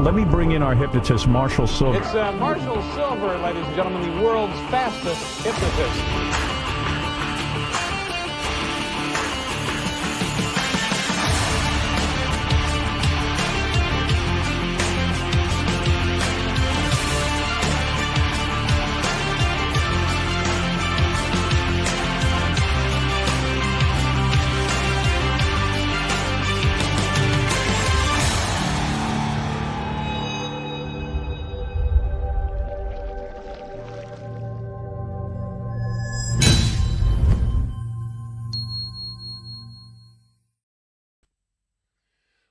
Let me bring in our hypnotist, Marshall Silver. It's Marshall Silver, ladies and gentlemen, the world's fastest hypnotist.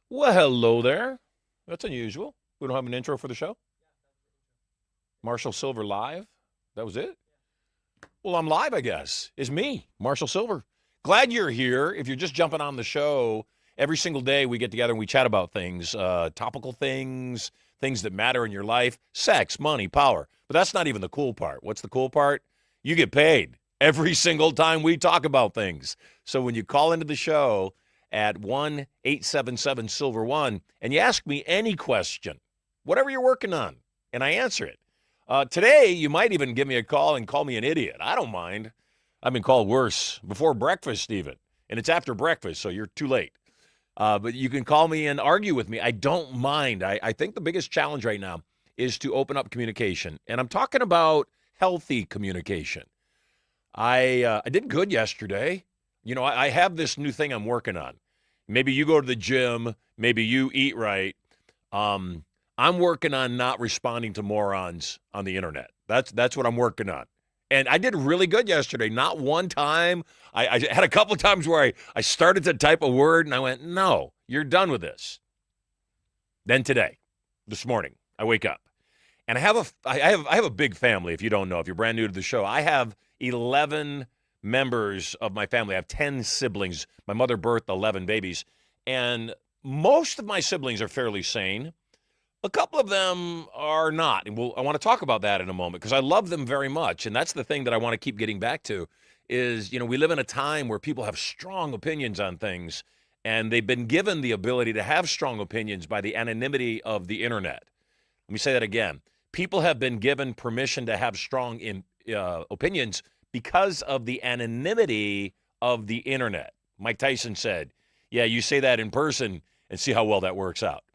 Well, hello there. That's unusual. We don't have an intro for the show? Marshall Silver live? That was it? Well, I'm live, I guess. It's me, Marshall Silver. Glad you're here. If you're just jumping on the show, every single day we get together and we chat about things, topical things, things that matter in your life, sex, money, power. But that's not even the cool part. What's the cool part? You get paid every single time we talk about things. So when you call into the show at 1-877-SILVER1, and you ask me any question, whatever you're working on, and I answer it. Today, you might even give me a call and call me an idiot. I don't mind. I've been called worse before breakfast even, and it's after breakfast, so you're too late. But you can call me and argue with me. I don't mind. I think the biggest challenge right now is to open up communication, and I'm talking about healthy communication. I did good yesterday. You know, I have this new thing I'm working on. Maybe you go to the gym. Maybe you eat right. I'm working on not responding to morons on the internet. That's what I'm working on. And I did really good yesterday. Not one time. I had a couple of times where I started to type a word and I went, no, you're done with this. Then today, this morning, I wake up. And I have a big family, if you don't know. If you're brand new to the show, I have 11 members of my family. I have 10 siblings. My mother birthed 11 babies. And most of my siblings are fairly sane. A couple of them are not. And I want to talk about that in a moment because I love them very much. And that's the thing that I want to keep getting back to is, you know, we live in a time where people have strong opinions on things. And they've been given the ability to have strong opinions by the anonymity of the internet. Let me say that again. People have been given permission to have strong opinions because of the anonymity of the internet. Mike Tyson said, yeah, you say that in person and see how well that works out.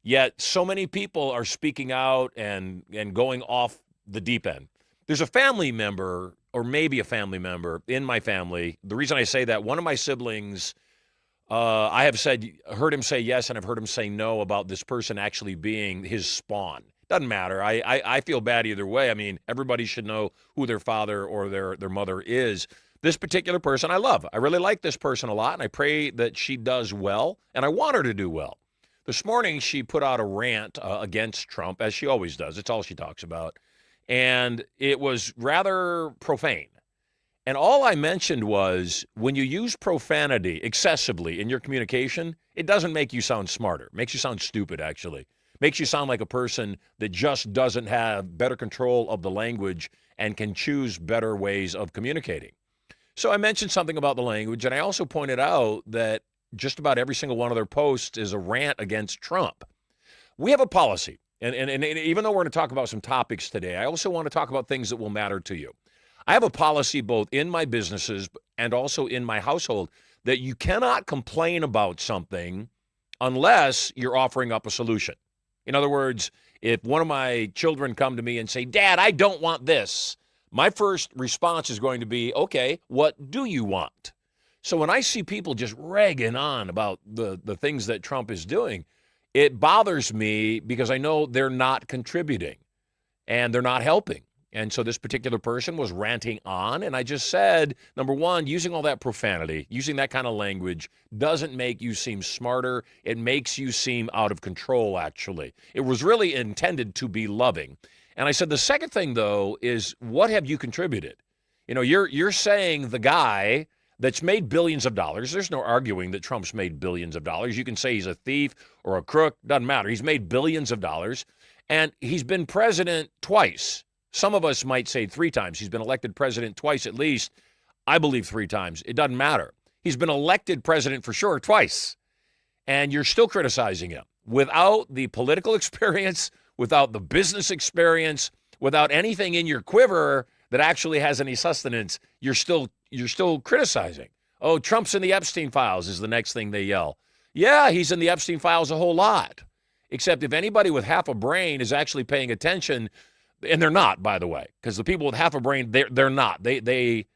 Yet so many people are speaking out and going off the deep end. There's a family member, or maybe a family member in my family. The reason I say that, one of my siblings, I have heard him say yes, and I've heard him say no about this person actually being his spawn. Doesn't matter. I feel bad either way. I mean, everybody should know who their father or their mother is. This particular person I love. I really like this person a lot, and I pray that she does well, and I want her to do well. This morning, she put out a rant against Trump, as she always does. It's all she talks about. And it was rather profane. And all I mentioned was when you use profanity excessively in your communication, it doesn't make you sound smarter. It makes you sound stupid, actually. Makes you sound like a person that just doesn't have better control of the language and can choose better ways of communicating. So I mentioned something about the language, and I also pointed out that just about every single one of their posts is a rant against Trump. We have a policy, and even though we're going to talk about some topics today, I also want to talk about things that will matter to you. I have a policy both in my businesses and also in my household that you cannot complain about something unless you're offering up a solution. In other words, if one of my children come to me and say, Dad, I don't want this, my first response is going to be, okay, what do you want? So when I see people just ragging on about the things that Trump is doing, it bothers me because I know they're not contributing and they're not helping. And so this particular person was ranting on, and I just said, number one, using all that profanity, using that kind of language doesn't make you seem smarter. It makes you seem out of control, actually. It was really intended to be loving. And I said the second thing, though, is what have you contributed? You know, you're saying the guy that's made billions of dollars. There's no arguing that Trump's made billions of dollars. You can say he's a thief or a crook. Doesn't matter. He's made billions of dollars, and he's been president twice. Some of us might say 3 times. He's been elected president twice at least. I believe 3 times. It doesn't matter. He's been elected president for sure twice, and you're still criticizing him. without the political experience, without the business experience, without anything in your quiver that actually has any sustenance, you're still criticizing. Oh, Trump's in the Epstein files is the next thing they yell. Yeah, he's in the Epstein files a whole lot. Except if anybody with half a brain is actually paying attention, and they're not, by the way, because the people with half a brain, they're not. They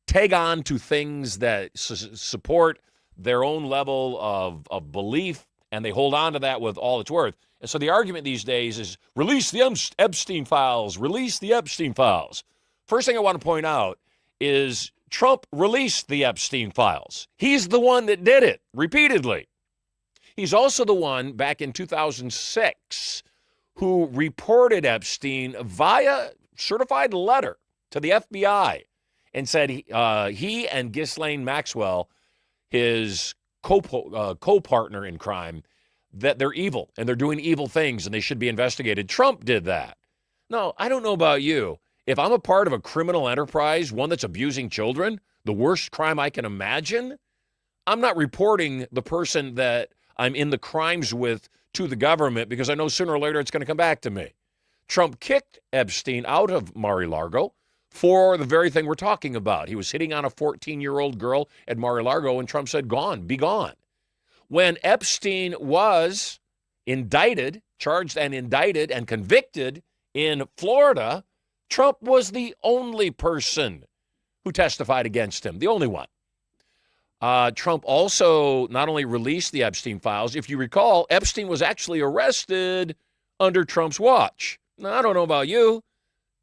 tag on to things that support their own level of belief, and they hold on to that with all it's worth. And so the argument these days is release the Epstein files, release the Epstein files. First thing I want to point out is Trump released the Epstein files. He's the one that did it repeatedly. He's also the one back in 2006 who reported Epstein via certified letter to the FBI and said he and Ghislaine Maxwell, his co-partner in crime, that they're evil and they're doing evil things and they should be investigated. Trump did that. No, I don't know about you. If I'm a part of a criminal enterprise, one that's abusing children, the worst crime I can imagine, I'm not reporting the person that I'm in the crimes with to the government because I know sooner or later it's going to come back to me. Trump kicked Epstein out of Mar-a-Lago for the very thing we're talking about. He was hitting on a 14-year-old girl at Mar-a-Lago, and Trump said, "Gone, be gone." When Epstein was charged and indicted and convicted in Florida, Trump was the only person who testified against him, the only one. Trump also not only released the Epstein files, if you recall, Epstein was actually arrested under Trump's watch. Now, I don't know about you.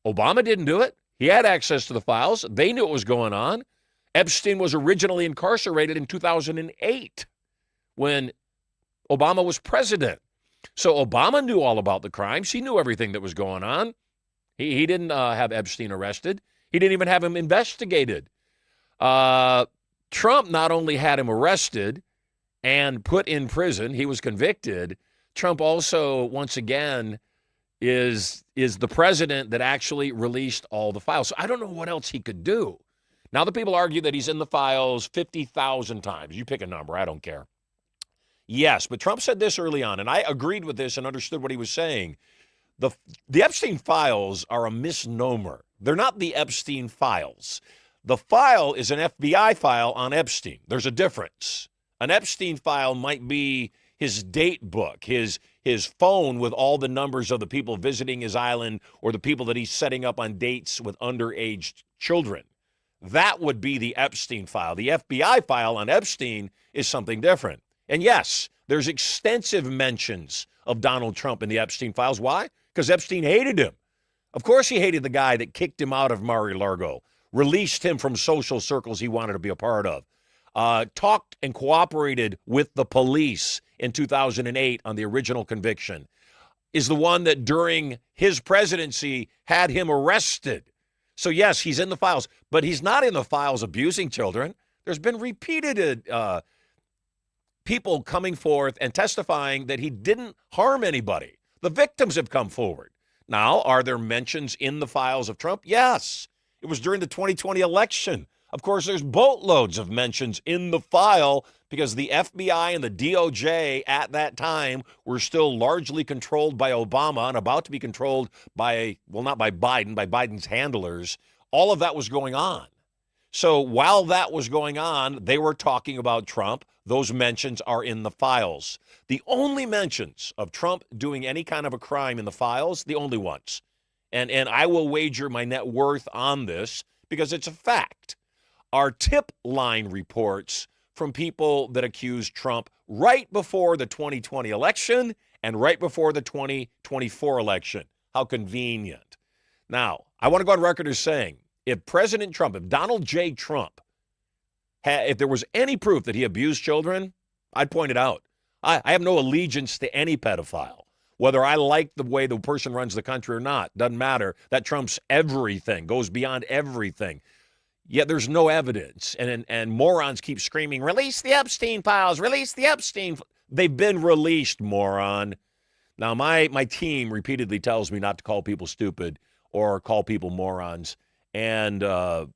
Obama didn't do it. He had access to the files. They knew what was going on. Epstein was originally incarcerated in 2008 when Obama was president. So Obama knew all about the crimes. He knew everything that was going on. He didn't have Epstein arrested. He didn't even have him investigated. Trump not only had him arrested and put in prison, he was convicted. Trump also, once again, is the president that actually released all the files. So I don't know what else he could do. Now the people argue that he's in the files 50,000 times. You pick a number. I don't care. Yes, but Trump said this early on, and I agreed with this and understood what he was saying. The Epstein files are a misnomer. They're not the Epstein files. The file is an FBI file on Epstein. There's a difference. An Epstein file might be his date book, his phone with all the numbers of the people visiting his island or the people that he's setting up on dates with underage children. That would be the Epstein file. The FBI file on Epstein is something different. And yes, there's extensive mentions of Donald Trump in the Epstein files. Why? Because Epstein hated him. Of course he hated the guy that kicked him out of Mar-a-Lago, released him from social circles he wanted to be a part of, talked and cooperated with the police in 2008 on the original conviction, is the one that during his presidency had him arrested. So yes, he's in the files, but he's not in the files abusing children. There's been repeated people coming forth and testifying that he didn't harm anybody. The victims have come forward. Now, are there mentions in the files of Trump? Yes. It was during the 2020 election. Of course, there's boatloads of mentions in the file because the FBI and the DOJ at that time were still largely controlled by Obama and about to be controlled by, well, not by Biden, by Biden's handlers. All of that was going on. So while that was going on, they were talking about Trump. Those mentions are in the files. The only mentions of Trump doing any kind of a crime in the files, the only ones. And I will wager my net worth on this because it's a fact, are tip line reports from people that accuse Trump right before the 2020 election and right before the 2024 election. How convenient. Now, I want to go on record as saying, if President Trump, if Donald J. Trump, if there was any proof that he abused children, I'd point it out. I have no allegiance to any pedophile. Whether I like the way the person runs the country or not, doesn't matter. That trumps everything, goes beyond everything. Yet there's no evidence. And morons keep screaming, release the Epstein files, release the Epstein. They've been released, moron. Now, my team repeatedly tells me not to call people stupid or call people morons. And I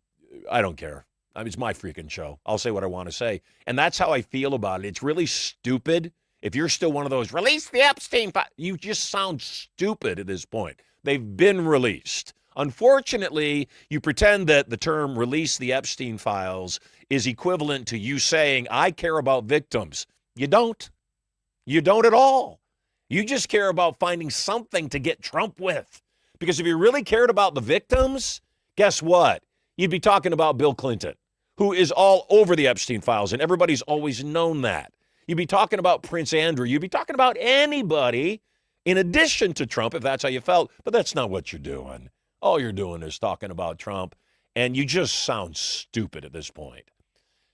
don't care. I mean, it's my freaking show. I'll say what I want to say. And that's how I feel about it. It's really stupid. If you're still one of those, release the Epstein file, you just sound stupid at this point. They've been released. Unfortunately, you pretend that the term release the Epstein files is equivalent to you saying, I care about victims. You don't. You don't at all. You just care about finding something to get Trump with. Because if you really cared about the victims, guess what? You'd be talking about Bill Clinton, who is all over the Epstein files, and everybody's always known that. You'd be talking about Prince Andrew. You'd be talking about anybody in addition to Trump, if that's how you felt. But that's not what you're doing. All you're doing is talking about Trump, and you just sound stupid at this point.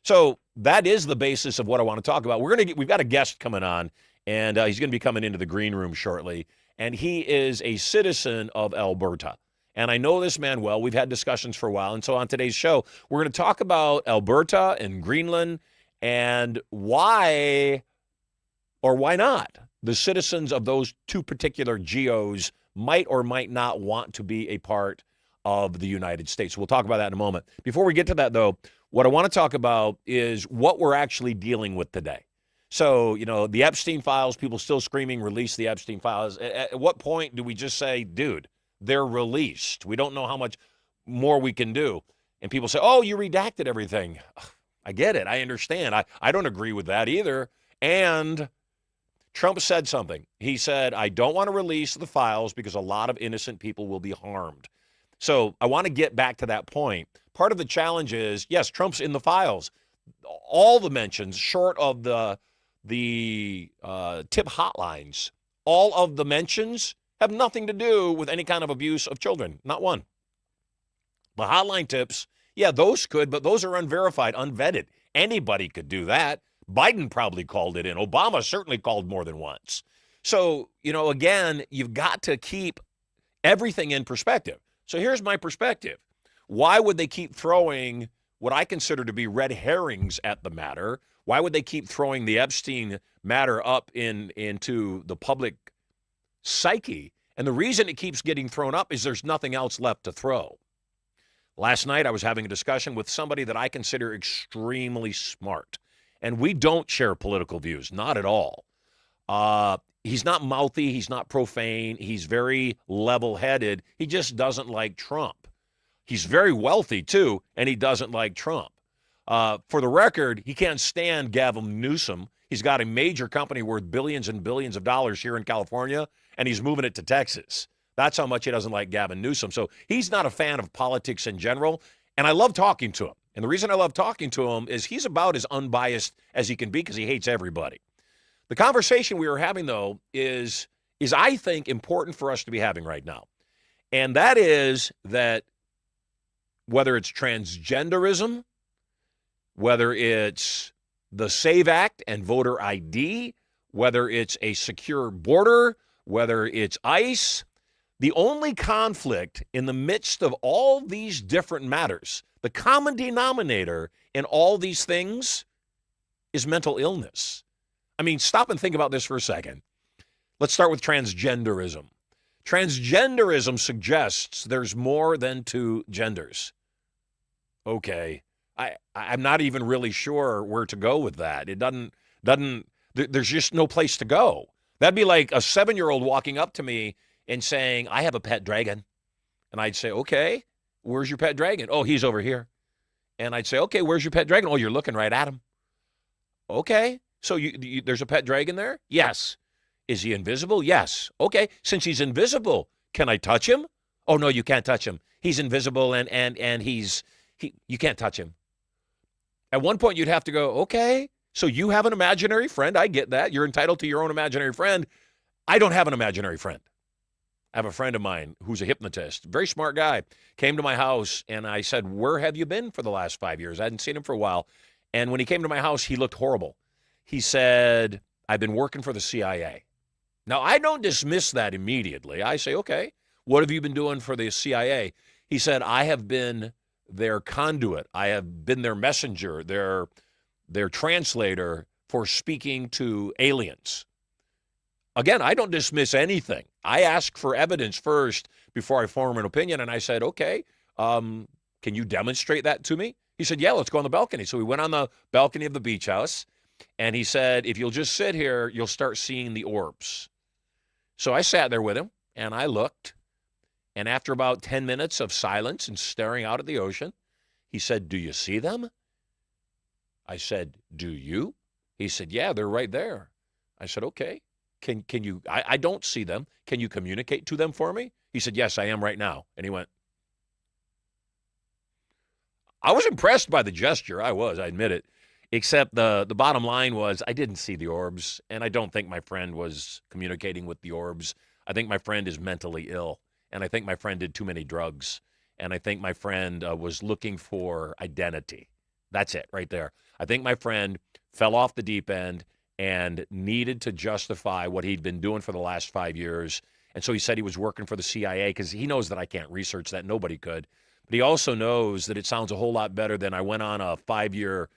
So that is the basis of what I want to talk about. We've got a guest coming on, and he's going to be coming into the green room shortly, and he is a citizen of Alberta. And I know this man well. We've had discussions for a while, and so on today's show, we're going to talk about Alberta and Greenland and why or why not the citizens of those two particular geos might or might not want to be a part of the United States. We'll talk about that in a moment. Before we get to that, though, what I want to talk about is what we're actually dealing with today. So, the Epstein files, people still screaming, release the Epstein files. At what point do we just say, dude, they're released? We don't know how much more we can do. And people say, oh, you redacted everything. I get it. I understand. I don't agree with that either. And Trump said something. He said, I don't want to release the files because a lot of innocent people will be harmed. So I want to get back to that point. Part of the challenge is, yes, Trump's in the files. All the mentions, short of the tip hotlines, all of the mentions have nothing to do with any kind of abuse of children. Not one. The hotline tips, yeah, those could, but those are unverified, unvetted. Anybody could do that. Biden probably called it in. Obama certainly called more than once. So, again, you've got to keep everything in perspective. So here's my perspective. Why would they keep throwing what I consider to be red herrings at the matter? Why would they keep throwing the Epstein matter up into the public psyche? And the reason it keeps getting thrown up is there's nothing else left to throw. Last night, I was having a discussion with somebody that I consider extremely smart. And we don't share political views, not at all. He's not mouthy. He's not profane. He's very level-headed. He just doesn't like Trump. He's very wealthy, too, and he doesn't like Trump. For the record, he can't stand Gavin Newsom. He's got a major company worth billions and billions of dollars here in California, and he's moving it to Texas. That's how much he doesn't like Gavin Newsom. So he's not a fan of politics in general, and I love talking to him. And the reason I love talking to him is he's about as unbiased as he can be because he hates everybody. The conversation we were having, though, is I think, important for us to be having right now. And that is that whether it's transgenderism, whether it's the SAVE Act and voter ID, whether it's a secure border, whether it's ICE, the only conflict in the midst of all these different matters, the common denominator in all these things is mental illness. I mean, stop and think about this for a second. Let's start with transgenderism. Transgenderism suggests there's more than two genders. Okay. I'm not even really sure where to go with that. It doesn't, there's just no place to go. That'd be like a 7-year-old walking up to me and saying, I have a pet dragon. And I'd say, okay, where's your pet dragon? Oh, he's over here. And I'd say, okay, where's your pet dragon? Oh, you're looking right at him. Okay, so there's a pet dragon there? Yes. Is he invisible? Yes. Okay, since he's invisible, can I touch him? Oh, no, you can't touch him. He's invisible and you can't touch him. At one point, you'd have to go, okay, so you have an imaginary friend. I get that. You're entitled to your own imaginary friend. I don't have an imaginary friend. I have a friend of mine who's a hypnotist, very smart guy, came to my house, and I said, where have you been for the last 5 years? I hadn't seen him for a while. And when he came to my house, he looked horrible. He said, I've been working for the CIA. Now, I don't dismiss that immediately. I say, okay, what have you been doing for the CIA? He said, I have been their conduit. I have been their messenger, their translator for speaking to aliens. Again, I don't dismiss anything. I ask for evidence first before I form an opinion. And I said, okay, can you demonstrate that to me? He said, yeah, let's go on the balcony. So we went on the balcony of the beach house, And he said, if you'll just sit here, you'll start seeing the orbs. So I sat there with him, and I looked. And after about 10 minutes of silence and staring out at the ocean, he said, do you see them? I said, do you? He said, yeah, they're right there. I said, okay. Can you, I don't see them. Can you communicate to them for me? He said, yes, I am right now. And he went. I was impressed by the gesture. I admit it. Except the bottom line was I didn't see the orbs, and I don't think my friend was communicating with the orbs. I think my friend is mentally ill, and I think my friend did too many drugs, and I think my friend was looking for identity. That's it right there. I think my friend fell off the deep end and needed to justify what he'd been doing for the last 5 years, and so he said he was working for the CIA because he knows that I can't research that. Nobody could. But he also knows that it sounds a whole lot better than I went on a 5-year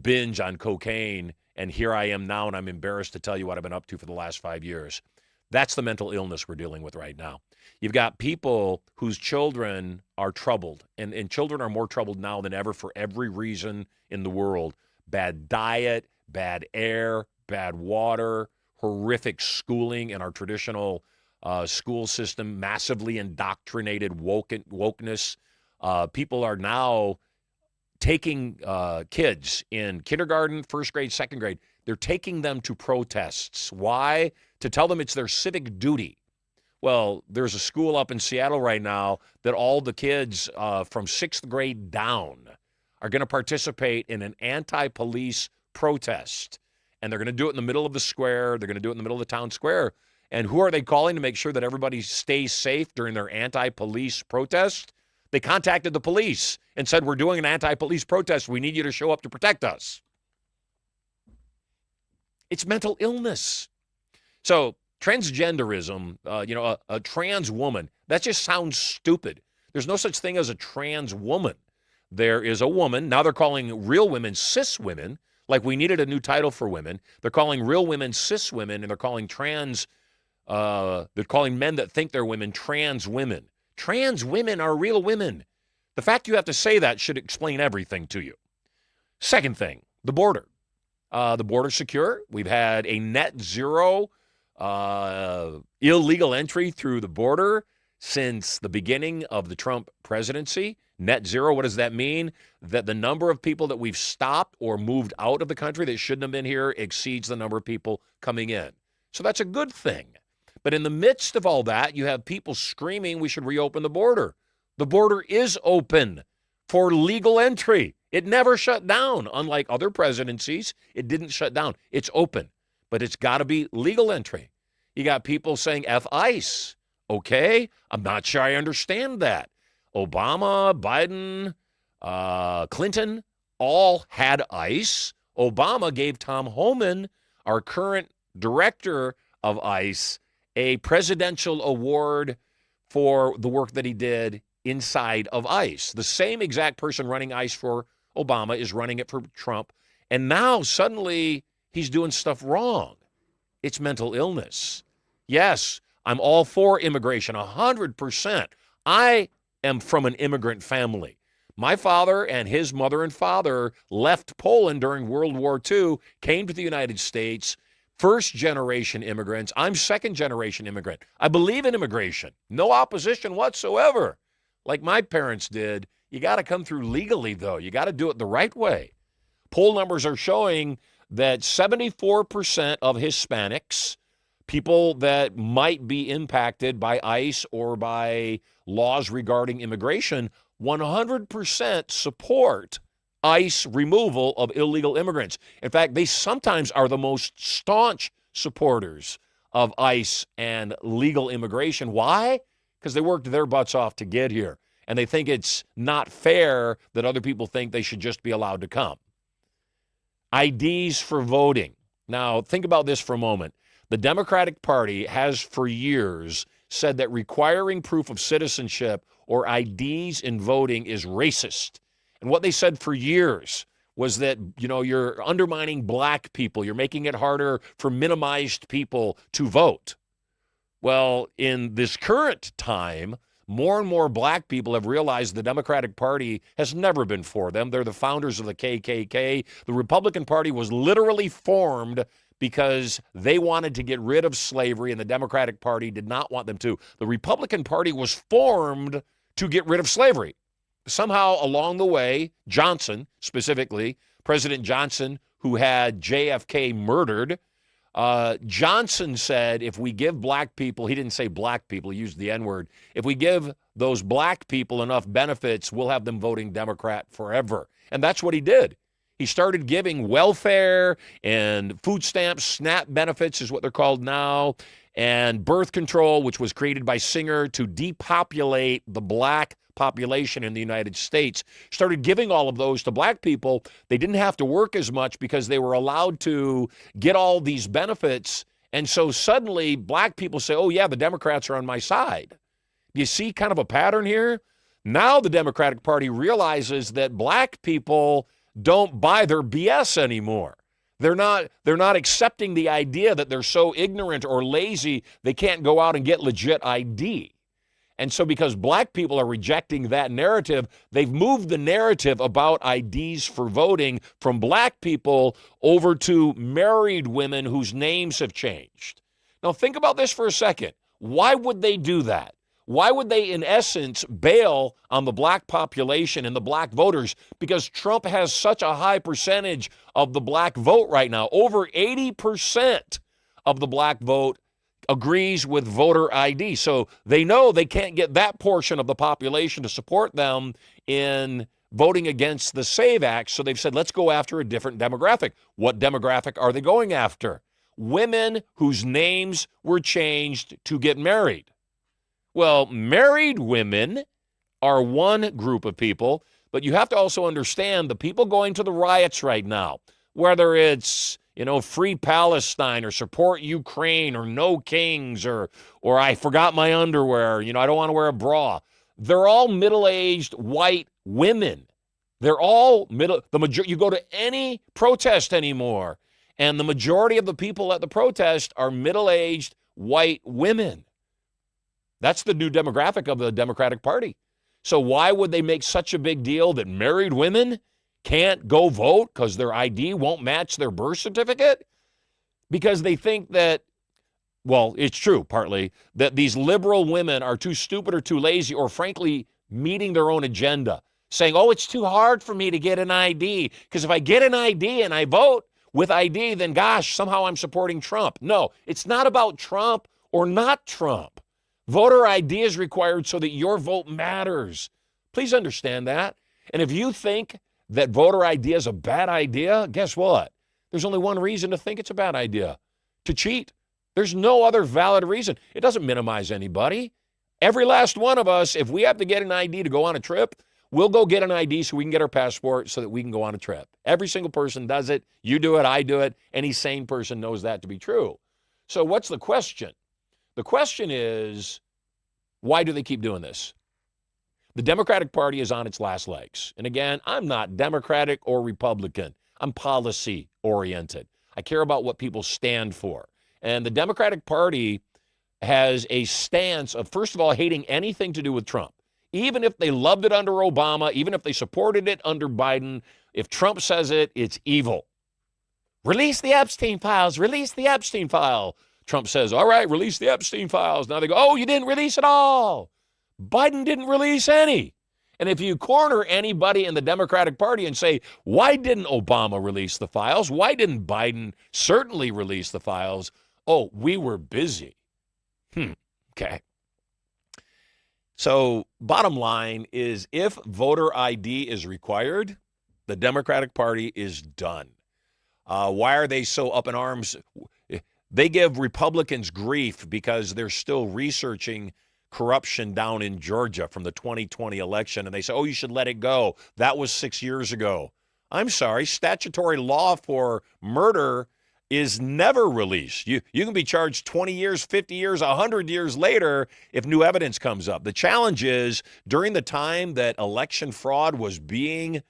binge on cocaine, and here I am now, and I'm embarrassed to tell you what I've been up to for the last 5 years. That's the mental illness we're dealing with right now. You've got people whose children are troubled, and children are more troubled now than ever for every reason in the world. Bad diet, bad air, bad water, horrific schooling in our traditional school system, massively indoctrinated wokeness. People are now taking kids in kindergarten, first grade, second grade. They're taking them to protests. Why? To tell them it's their civic duty. Well, there's a school up in Seattle right now that all the kids from sixth grade down are going to participate in an anti-police protest. And they're going to do it in the middle of the square. They're going to do it in the middle of the town square. And who are they calling to make sure that everybody stays safe during their anti-police protest? They contacted the police and said, we're doing an anti-police protest. We need you to show up to protect us. It's mental illness. So transgenderism, a trans woman, that just sounds stupid. There's no such thing as a trans woman. There is a woman. Now they're calling real women cis women, like we needed a new title for women. They're calling real women cis women, and they're calling they're calling men that think they're women trans women. Trans women are real women. The fact you have to say that should explain everything to you. Second thing, the border. The border's secure. We've had a net zero illegal entry through the border since the beginning of the Trump presidency. Net zero, what does that mean? That the number of people that we've stopped or moved out of the country that shouldn't have been here exceeds the number of people coming in. So that's a good thing. But in the midst of all that, you have people screaming we should reopen the border. The border is open for legal entry. It never shut down. Unlike other presidencies, it didn't shut down. It's open, but it's got to be legal entry. You got people saying F ICE. Okay, I'm not sure I understand that. Obama, Biden, Clinton all had ICE. Obama gave Tom Homan, our current director of ICE, a presidential award for the work that he did inside of ICE. The same exact person running ICE for Obama is running it for Trump. And now suddenly he's doing stuff wrong. It's mental illness. Yes, I'm all for immigration, 100%. I am from an immigrant family. My father and his mother and father left Poland during World War II, came to the United States, first-generation immigrants. I'm second-generation immigrant. I believe in immigration. No opposition whatsoever, like my parents did. You got to come through legally, though. You got to do it the right way. Poll numbers are showing that 74% of Hispanics, people that might be impacted by ICE or by laws regarding immigration, 100% support ICE removal of illegal immigrants. In fact, they sometimes are the most staunch supporters of ICE and legal immigration. Why? Because they worked their butts off to get here. And they think it's not fair that other people think they should just be allowed to come. IDs for voting. Now, think about this for a moment. The Democratic Party has for years said that requiring proof of citizenship or IDs in voting is racist. And what they said for years was that, you're undermining black people. You're making it harder for minimized people to vote. Well, in this current time, more and more black people have realized the Democratic Party has never been for them. They're the founders of the KKK. The Republican Party was literally formed because they wanted to get rid of slavery, and the Democratic Party did not want them to. The Republican Party was formed to get rid of slavery. Somehow along the way, Johnson, specifically, President Johnson, who had JFK murdered, Johnson said, if we give black people, he didn't say black people, he used the N-word, if we give those black people enough benefits, we'll have them voting Democrat forever. And that's what he did. He started giving welfare and food stamps, SNAP benefits is what they're called now, and birth control, which was created by Singer to depopulate the black population in the United States. Started giving all of those to black people. They didn't have to work as much because they were allowed to get all these benefits. And so suddenly black people say, oh yeah, the Democrats are on my side. You see kind of a pattern here? Now the Democratic Party realizes that black people don't buy their BS anymore. They're not accepting the idea that they're so ignorant or lazy they can't go out and get legit ID. And so because black people are rejecting that narrative, they've moved the narrative about IDs for voting from black people over to married women whose names have changed. Now think about this for a second. Why would they do that? Why would they, in essence, bail on the black population and the black voters? Because Trump has such a high percentage of the black vote right now. Over 80% of the black vote agrees with voter ID. So they know they can't get that portion of the population to support them in voting against the SAVE Act. So they've said, let's go after a different demographic. What demographic are they going after? Women whose names were changed to get married. Well, married women are one group of people, but you have to also understand the people going to the riots right now, whether it's free Palestine or support Ukraine or no kings or I forgot my underwear, I don't want to wear a bra. They're all middle-aged white women. They're all you go to any protest anymore, and the majority of the people at the protest are middle-aged white women. That's the new demographic of the Democratic Party. So why would they make such a big deal that married women can't go vote because their ID won't match their birth certificate? Because they think that, well, it's true partly, that these liberal women are too stupid or too lazy or frankly meeting their own agenda, saying, oh, it's too hard for me to get an ID because if I get an ID and I vote with ID, then gosh, somehow I'm supporting Trump. No, it's not about Trump or not Trump. Voter ID is required so that your vote matters. Please understand that. And if you think that voter ID is a bad idea, guess what? There's only one reason to think it's a bad idea: to cheat. There's no other valid reason. It doesn't minimize anybody. Every last one of us, if we have to get an ID to go on a trip, we'll go get an ID so we can get our passport so that we can go on a trip. Every single person does it. You do it, I do it. Any sane person knows that to be true. So what's the question? The question is, why do they keep doing this? The Democratic Party is on its last legs. And again, I'm not Democratic or Republican. I'm policy-oriented. I care about what people stand for. And the Democratic Party has a stance of, first of all, hating anything to do with Trump. Even if they loved it under Obama, even if they supported it under Biden, if Trump says it, it's evil. Release the Epstein files, release the Epstein file. Trump says, all right, release the Epstein files. Now they go, oh, you didn't release it all. Biden didn't release any. And if you corner anybody in the Democratic Party and say, why didn't Obama release the files? Why didn't Biden certainly release the files? Oh, we were busy. Okay. So bottom line is, if voter ID is required, the Democratic Party is done. Why are they so up in arms? They give Republicans grief because they're still researching corruption down in Georgia from the 2020 election. And they say, oh, you should let it go. That was 6 years ago. I'm sorry. Statutory law for murder is never released. You can be charged 20 years, 50 years, 100 years later if new evidence comes up. The challenge is, during the time that election fraud was being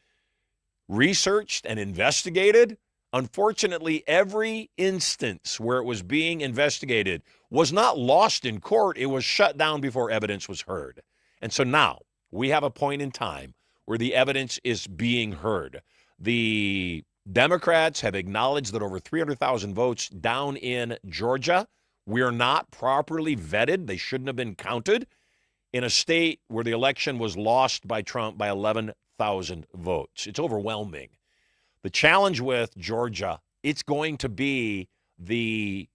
researched and investigated, unfortunately, every instance where it was being investigated was not lost in court. It was shut down before evidence was heard. And so now we have a point in time where the evidence is being heard. The Democrats have acknowledged that over 300,000 votes down in Georgia were not properly vetted. They shouldn't have been counted in a state where the election was lost by Trump by 11,000 votes. It's overwhelming. The challenge with Georgia, it's going to be the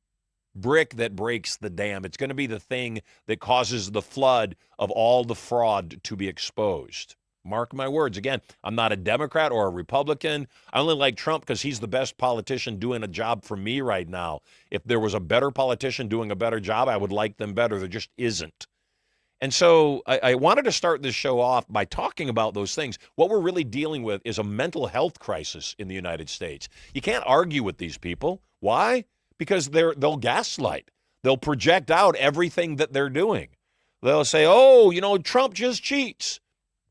brick that breaks the dam. It's going to be the thing that causes the flood of all the fraud to be exposed. Mark my words. Again, I'm not a Democrat or a Republican. I only like Trump because he's the best politician doing a job for me right now. If there was a better politician doing a better job, I would like them better. There just isn't. And so I wanted to start this show off by talking about those things. What we're really dealing with is a mental health crisis in the United States. You can't argue with these people. Why? Because they'll gaslight. They'll project out everything that they're doing. They'll say, oh, Trump just cheats.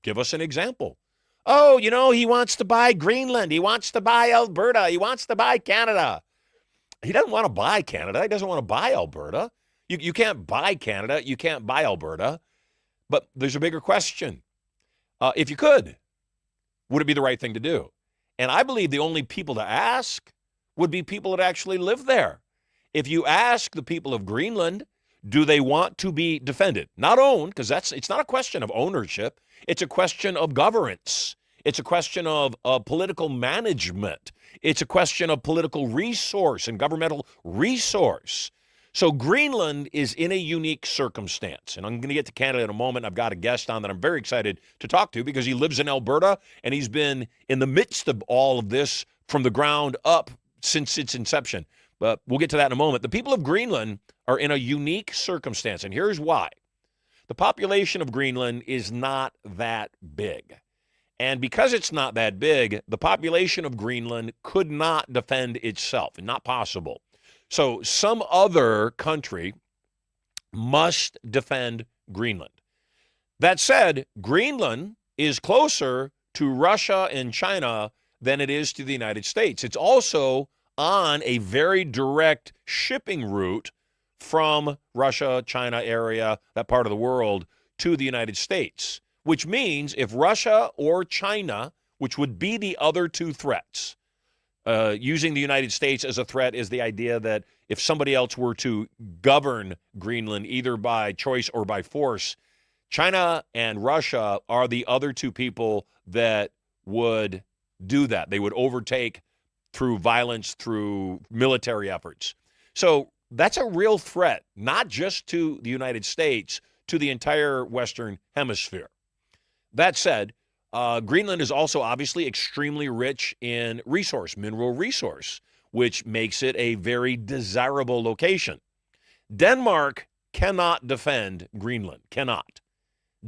Give us an example. Oh, he wants to buy Greenland. He wants to buy Alberta. He wants to buy Canada. He doesn't want to buy Canada. He doesn't want to buy Alberta. You can't buy Canada. You can't buy Alberta. But there's a bigger question. If you could, would it be the right thing to do? And I believe the only people to ask would be people that actually live there. If you ask the people of Greenland, do they want to be defended? Not owned, because it's not a question of ownership. It's a question of governance. It's a question of political management. It's a question of political resource and governmental resource. So Greenland is in a unique circumstance, and I'm going to get to Canada in a moment. I've got a guest on that I'm very excited to talk to because he lives in Alberta, and he's been in the midst of all of this from the ground up since its inception. But we'll get to that in a moment. The people of Greenland are in a unique circumstance, and here's why. The population of Greenland is not that big. And because it's not that big, the population of Greenland could not defend itself, not possible. So some other country must defend Greenland. That said, Greenland is closer to Russia and China than it is to the United States. It's also on a very direct shipping route from Russia, China area, that part of the world, to the United States, which means if Russia or China, which would be the other two threats, using the United States as a threat is the idea that if somebody else were to govern Greenland, either by choice or by force, China and Russia are the other two people that would do that. They would overtake through violence, through military efforts. So that's a real threat, not just to the United States, to the entire Western Hemisphere. That said, Greenland is also obviously extremely rich in mineral resource, which makes it a very desirable location. Denmark cannot defend Greenland, cannot.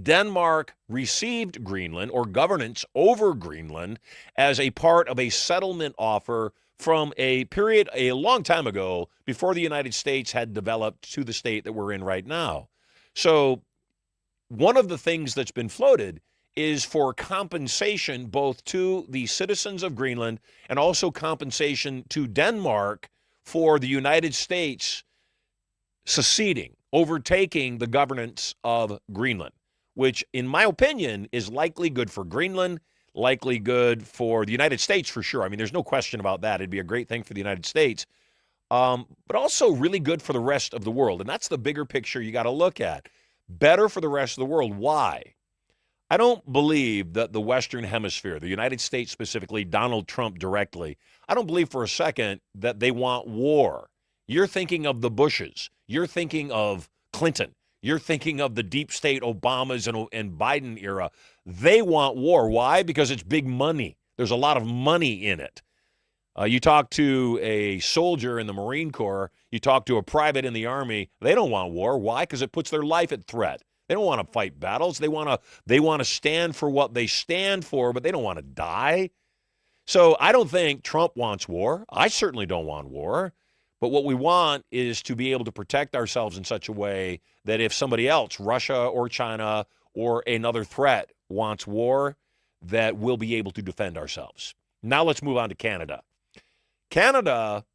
Denmark received Greenland or governance over Greenland as a part of a settlement offer from a period a long time ago before the United States had developed to the state that we're in right now. So one of the things that's been floated is for compensation both to the citizens of Greenland and also compensation to Denmark for the United States seceding, overtaking the governance of Greenland, which in my opinion is likely good for Greenland, likely good for the United States for sure. I mean, there's no question about that. It'd be a great thing for the United States, but also really good for the rest of the world. And that's the bigger picture you got to look at. Better for the rest of the world. Why? I don't believe that the Western Hemisphere, the United States specifically, Donald Trump directly, I don't believe for a second that they want war. You're thinking of the Bushes. You're thinking of Clinton. You're thinking of the deep state Obamas and Biden era. They want war. Why? Because it's big money. There's a lot of money in it. You talk to a soldier in the Marine Corps, you talk to a private in the Army, they don't want war. Why? Because it puts their life at threat. They don't want to fight battles. They want to stand for what they stand for, but they don't want to die. So I don't think Trump wants war. I certainly don't want war. But what we want is to be able to protect ourselves in such a way that if somebody else, Russia or China or another threat, wants war, that we'll be able to defend ourselves. Now let's move on to Canada. Canada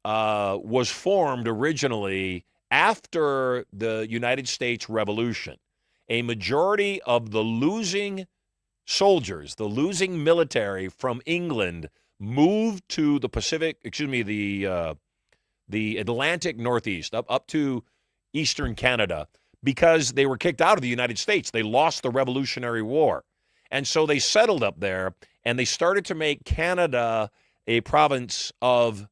was formed originally after the United States Revolution. a majority of the losing soldiers, the losing military from England moved to the the Atlantic Northeast, up to eastern Canada, because they were kicked out of the United States. They lost the Revolutionary War. And so they settled up there, and they started to make Canada a province of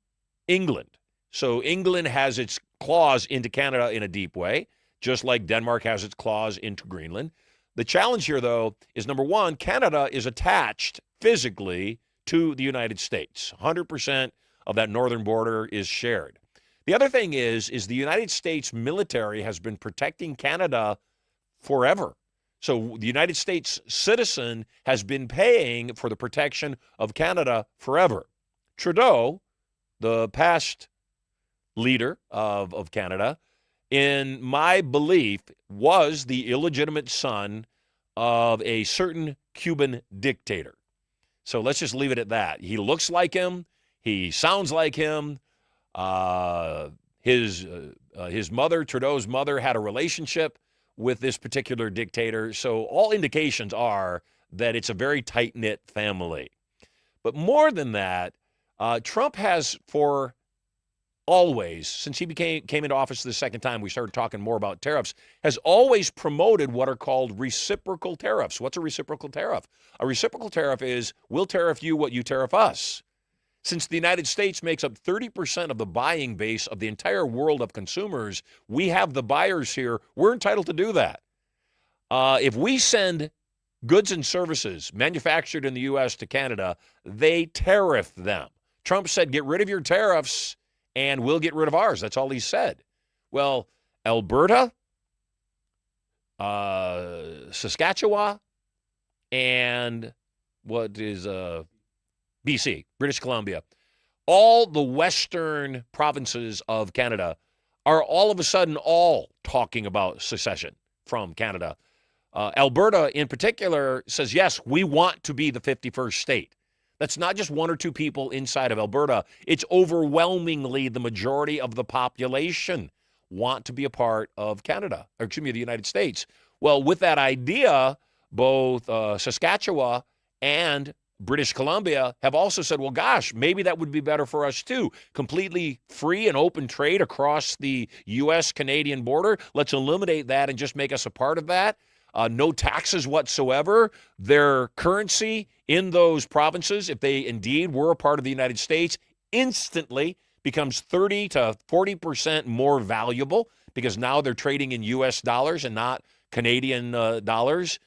England. So England has its claws into Canada in a deep way, just like Denmark has its claws into Greenland. The challenge here, though, is number one, Canada is attached physically to the United States. 100% of that northern border is shared. The other thing is the United States military has been protecting Canada forever. So the United States citizen has been paying for the protection of Canada forever. Trudeau, the past leader of Canada, in my belief, was the illegitimate son of a certain Cuban dictator. So let's just leave it at that. He looks like him. He sounds like him. His mother, Trudeau's mother, had a relationship with this particular dictator. So all indications are that it's a very tight-knit family. But more than that, Trump has for always, since he came into office the second time, we started talking more about tariffs, has always promoted what are called reciprocal tariffs. What's a reciprocal tariff? A reciprocal tariff is, we'll tariff you what you tariff us. Since the United States makes up 30% of the buying base of the entire world of consumers, we have the buyers here. We're entitled to do that. If we send goods and services manufactured in the U.S. to Canada, they tariff them. Trump said, get rid of your tariffs and we'll get rid of ours. That's all he said. Well, Alberta, Saskatchewan, and what is BC, British Columbia, all the western provinces of Canada are all of a sudden all talking about secession from Canada. Alberta, in particular, says, yes, we want to be the 51st state. That's not just one or two people inside of Alberta. It's overwhelmingly the majority of the population want to be a part of Canada, or excuse me, the United States. Well, with that idea, both Saskatchewan and British Columbia have also said, well, gosh, maybe that would be better for us too. Completely free and open trade across the U.S.-Canadian border. Let's eliminate that and just make us a part of that. No taxes whatsoever. Their currency in those provinces, if they indeed were a part of the United States, instantly becomes 30 to 40% more valuable because now they're trading in U.S. dollars and not Canadian dollars.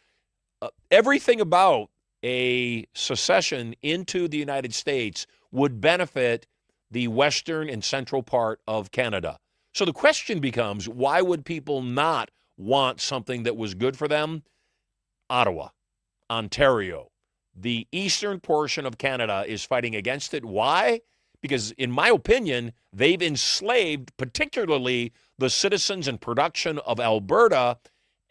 Everything about a secession into the United States would benefit the western and central part of Canada. So the question becomes, why would people not want something that was good for them? Ottawa, Ontario, the eastern portion of Canada is fighting against it. Why? Because in my opinion, they've enslaved particularly the citizens and production of Alberta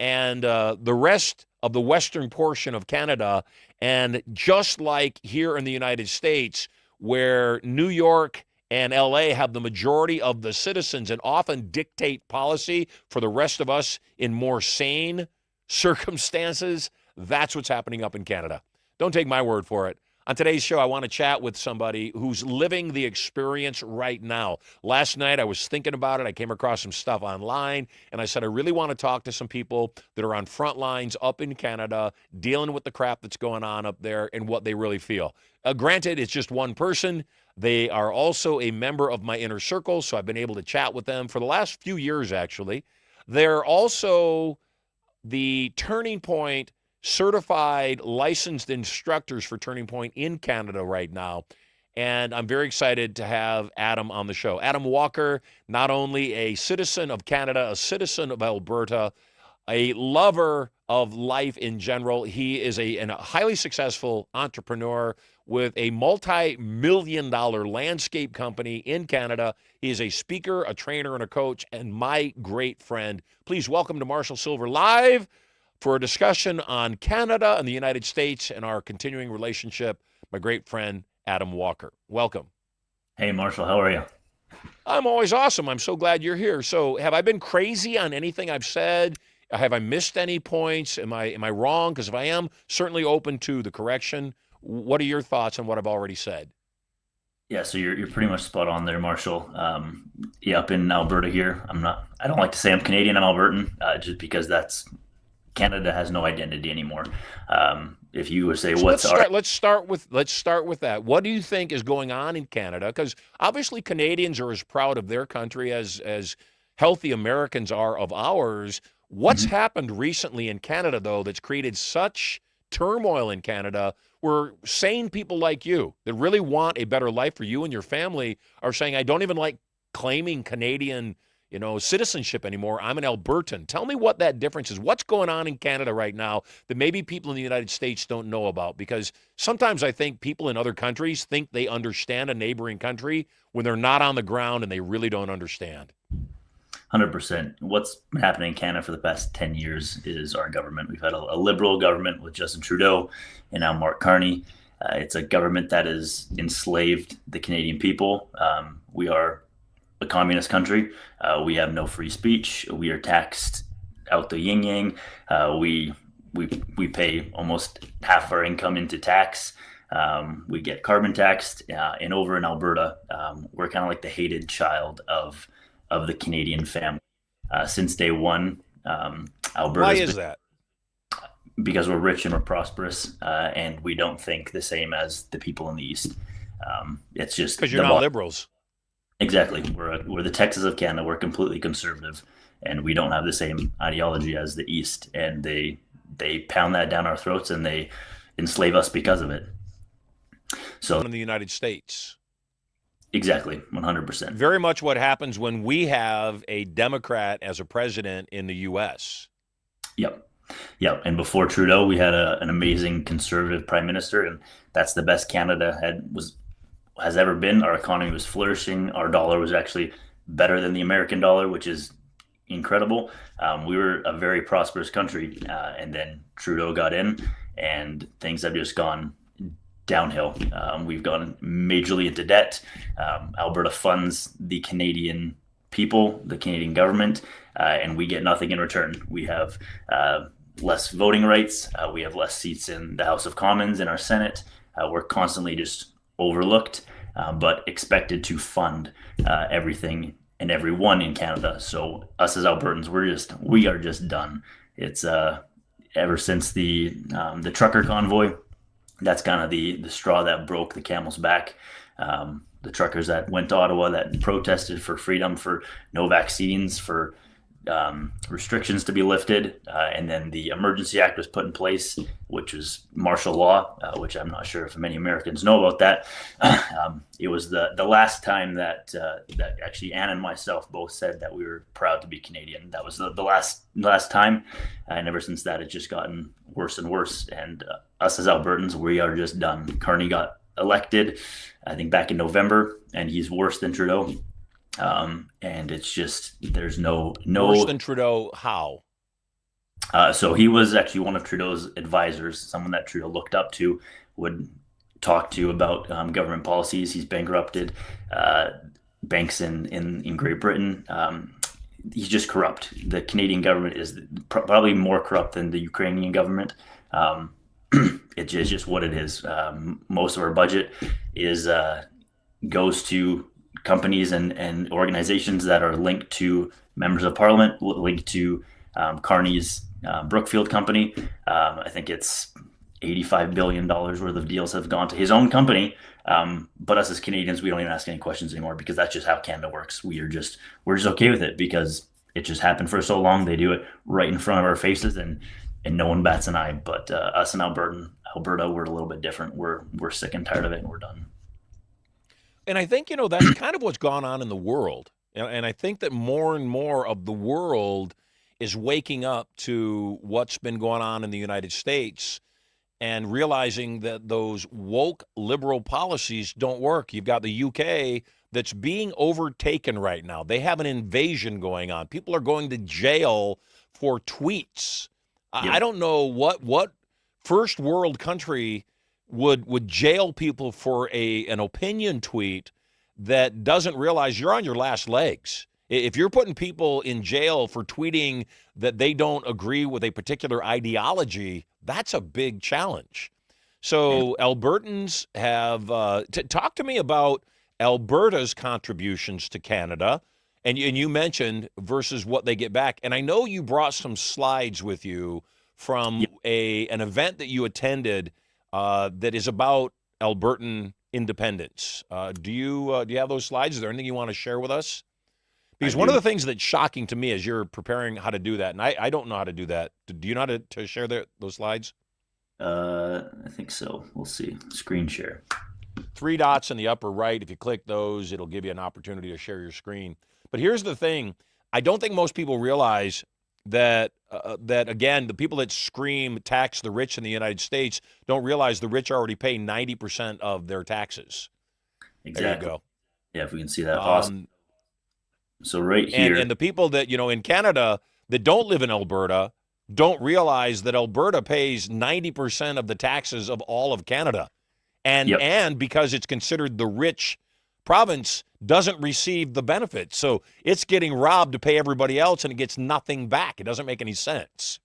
and the rest of the western portion of Canada. And just like here in the United States, where New York and LA have the majority of the citizens and often dictate policy for the rest of us in more sane circumstances, that's what's happening up in Canada. Don't take my word for it. On today's show, I want to chat with somebody who's living the experience right now. Last night, I was thinking about it. I came across some stuff online, and I said, I really want to talk to some people that are on front lines up in Canada, dealing with the crap that's going on up there and what they really feel. Granted, it's just one person. They are also a member of my inner circle, so I've been able to chat with them for the last few years, actually. They're also the Turning Point certified licensed instructors for Turning Point in Canada right now. And I'm very excited to have Adam on the show. Adam Walker, not only a citizen of Canada, a citizen of Alberta, a lover of life in general. He is a highly successful entrepreneur with a multi-million-dollar landscape company in Canada. He is a speaker, a trainer, and a coach, and my great friend. Please welcome to Marshall Silver Live for a discussion on Canada and the United States and our continuing relationship, my great friend, Adam Walker. Welcome. Hey, Marshall, how are you? I'm always awesome. I'm so glad you're here. So have I been crazy on anything I've said Have I missed any points? Am I wrong? Because if I am, certainly open to the correction. What are your thoughts on what I've already said? Yeah, so you're pretty much spot on there, Marshall. Yeah, up in Alberta here, I don't like to say I'm Canadian, I'm Albertan, just because Canada has no identity anymore. If you would say So what's let's start with that. What do you think is going on in Canada? Because obviously Canadians are as proud of their country as healthy Americans are of ours. What's happened recently in Canada, though, that's created such turmoil in Canada where sane people like you that really want a better life for you and your family are saying, I don't even like claiming Canadian, citizenship anymore. I'm an Albertan. Tell me what that difference is. What's going on in Canada right now that maybe people in the United States don't know about? Because sometimes I think people in other countries think they understand a neighboring country when they're not on the ground and they really don't understand. 100%. What's been happening in Canada for the past 10 years is our government. We've had a liberal government with Justin Trudeau and now Mark Carney. It's a government that has enslaved the Canadian people. We are a communist country. We have no free speech. We are taxed out the yin yang. We pay almost half our income into tax. We get carbon taxed. And over in Alberta, we're kind of like the hated child of the Canadian family. Since day one, Alberta. Why is that? Because we're rich and we're prosperous, and we don't think the same as the people in the East. It's just because you're not liberals. Exactly. We're the Texas of Canada. We're completely conservative, and we don't have the same ideology as the East. And they pound that down our throats, and they enslave us because of it. So in the United States. Exactly, 100%. Very much what happens when we have a Democrat as a president in the U.S. Yep. And before Trudeau, we had an amazing conservative prime minister, and that's the best Canada has ever been. Our economy was flourishing. Our dollar was actually better than the American dollar, which is incredible. We were a very prosperous country, and then Trudeau got in, and things have just gone downhill. We've gone majorly into debt. Alberta funds the Canadian people, the Canadian government, and we get nothing in return. We have less voting rights. We have less seats in the House of Commons, in our Senate. We're constantly just overlooked, but expected to fund everything and everyone in Canada. So us as Albertans, we are just done. It's ever since the trucker convoy. That's kind of the straw that broke the camel's back. The truckers that went to Ottawa that protested for freedom, for no vaccines, for restrictions to be lifted. And then the Emergency Act was put in place, which was martial law, which I'm not sure if many Americans know about that. It was the last time that actually Anne and myself both said that we were proud to be Canadian. That was the last time. And ever since that, it's just gotten worse and worse. And us as Albertans, we are just done. Carney got elected, I think, back in November, and he's worse than Trudeau. And it's just, there's no worse than Trudeau. How? So he was actually one of Trudeau's advisors, someone that Trudeau looked up to, would talk to about government policies. He's bankrupted banks in Great Britain. He's just corrupt. The Canadian government is probably more corrupt than the Ukrainian government. It's just what it is. Most of our budget goes to companies and organizations that are linked to members of parliament, linked to Carney's Brookfield company. I think it's $85 billion worth of deals have gone to his own company. But us as Canadians, we don't even ask any questions anymore, because that's just how Canada works. We're just okay with it because it just happened for so long. They do it right in front of our faces, and no one bats an eye. But us in Alberta, we're a little bit different. We're sick and tired of it, and we're done. And I think, that's kind of what's gone on in the world. And I think that more and more of the world is waking up to what's been going on in the United States and realizing that those woke liberal policies don't work. You've got the UK that's being overtaken right now. They have an invasion going on. People are going to jail for tweets. Yep. I don't know what first world country would jail people for an opinion tweet that doesn't realize you're on your last legs. If you're putting people in jail for tweeting that they don't agree with a particular ideology, that's a big challenge. So Albertans have talk to me about Alberta's contributions to Canada, and you mentioned versus what they get back. And I know you brought some slides with you from an event that you attended that is about Albertan independence. Do you have those slides? Is there anything you want to share with us? Because one of the things that's shocking to me as you're preparing how to do that, and I don't know how to do that. Do you know how to share those slides? I think so. We'll see. Screen share. 3 dots in the upper right. If you click those, it'll give you an opportunity to share your screen. But here's the thing. I don't think most people realize that, again, the people that scream tax the rich in the United States don't realize the rich already pay 90% of their taxes. Exactly. There you go. Yeah, if we can see that. Awesome. So right here. And the people that, in Canada that don't live in Alberta don't realize that Alberta pays 90% of the taxes of all of Canada. And because it's considered the rich province, doesn't receive the benefits. So it's getting robbed to pay everybody else, and it gets nothing back. It doesn't make any sense.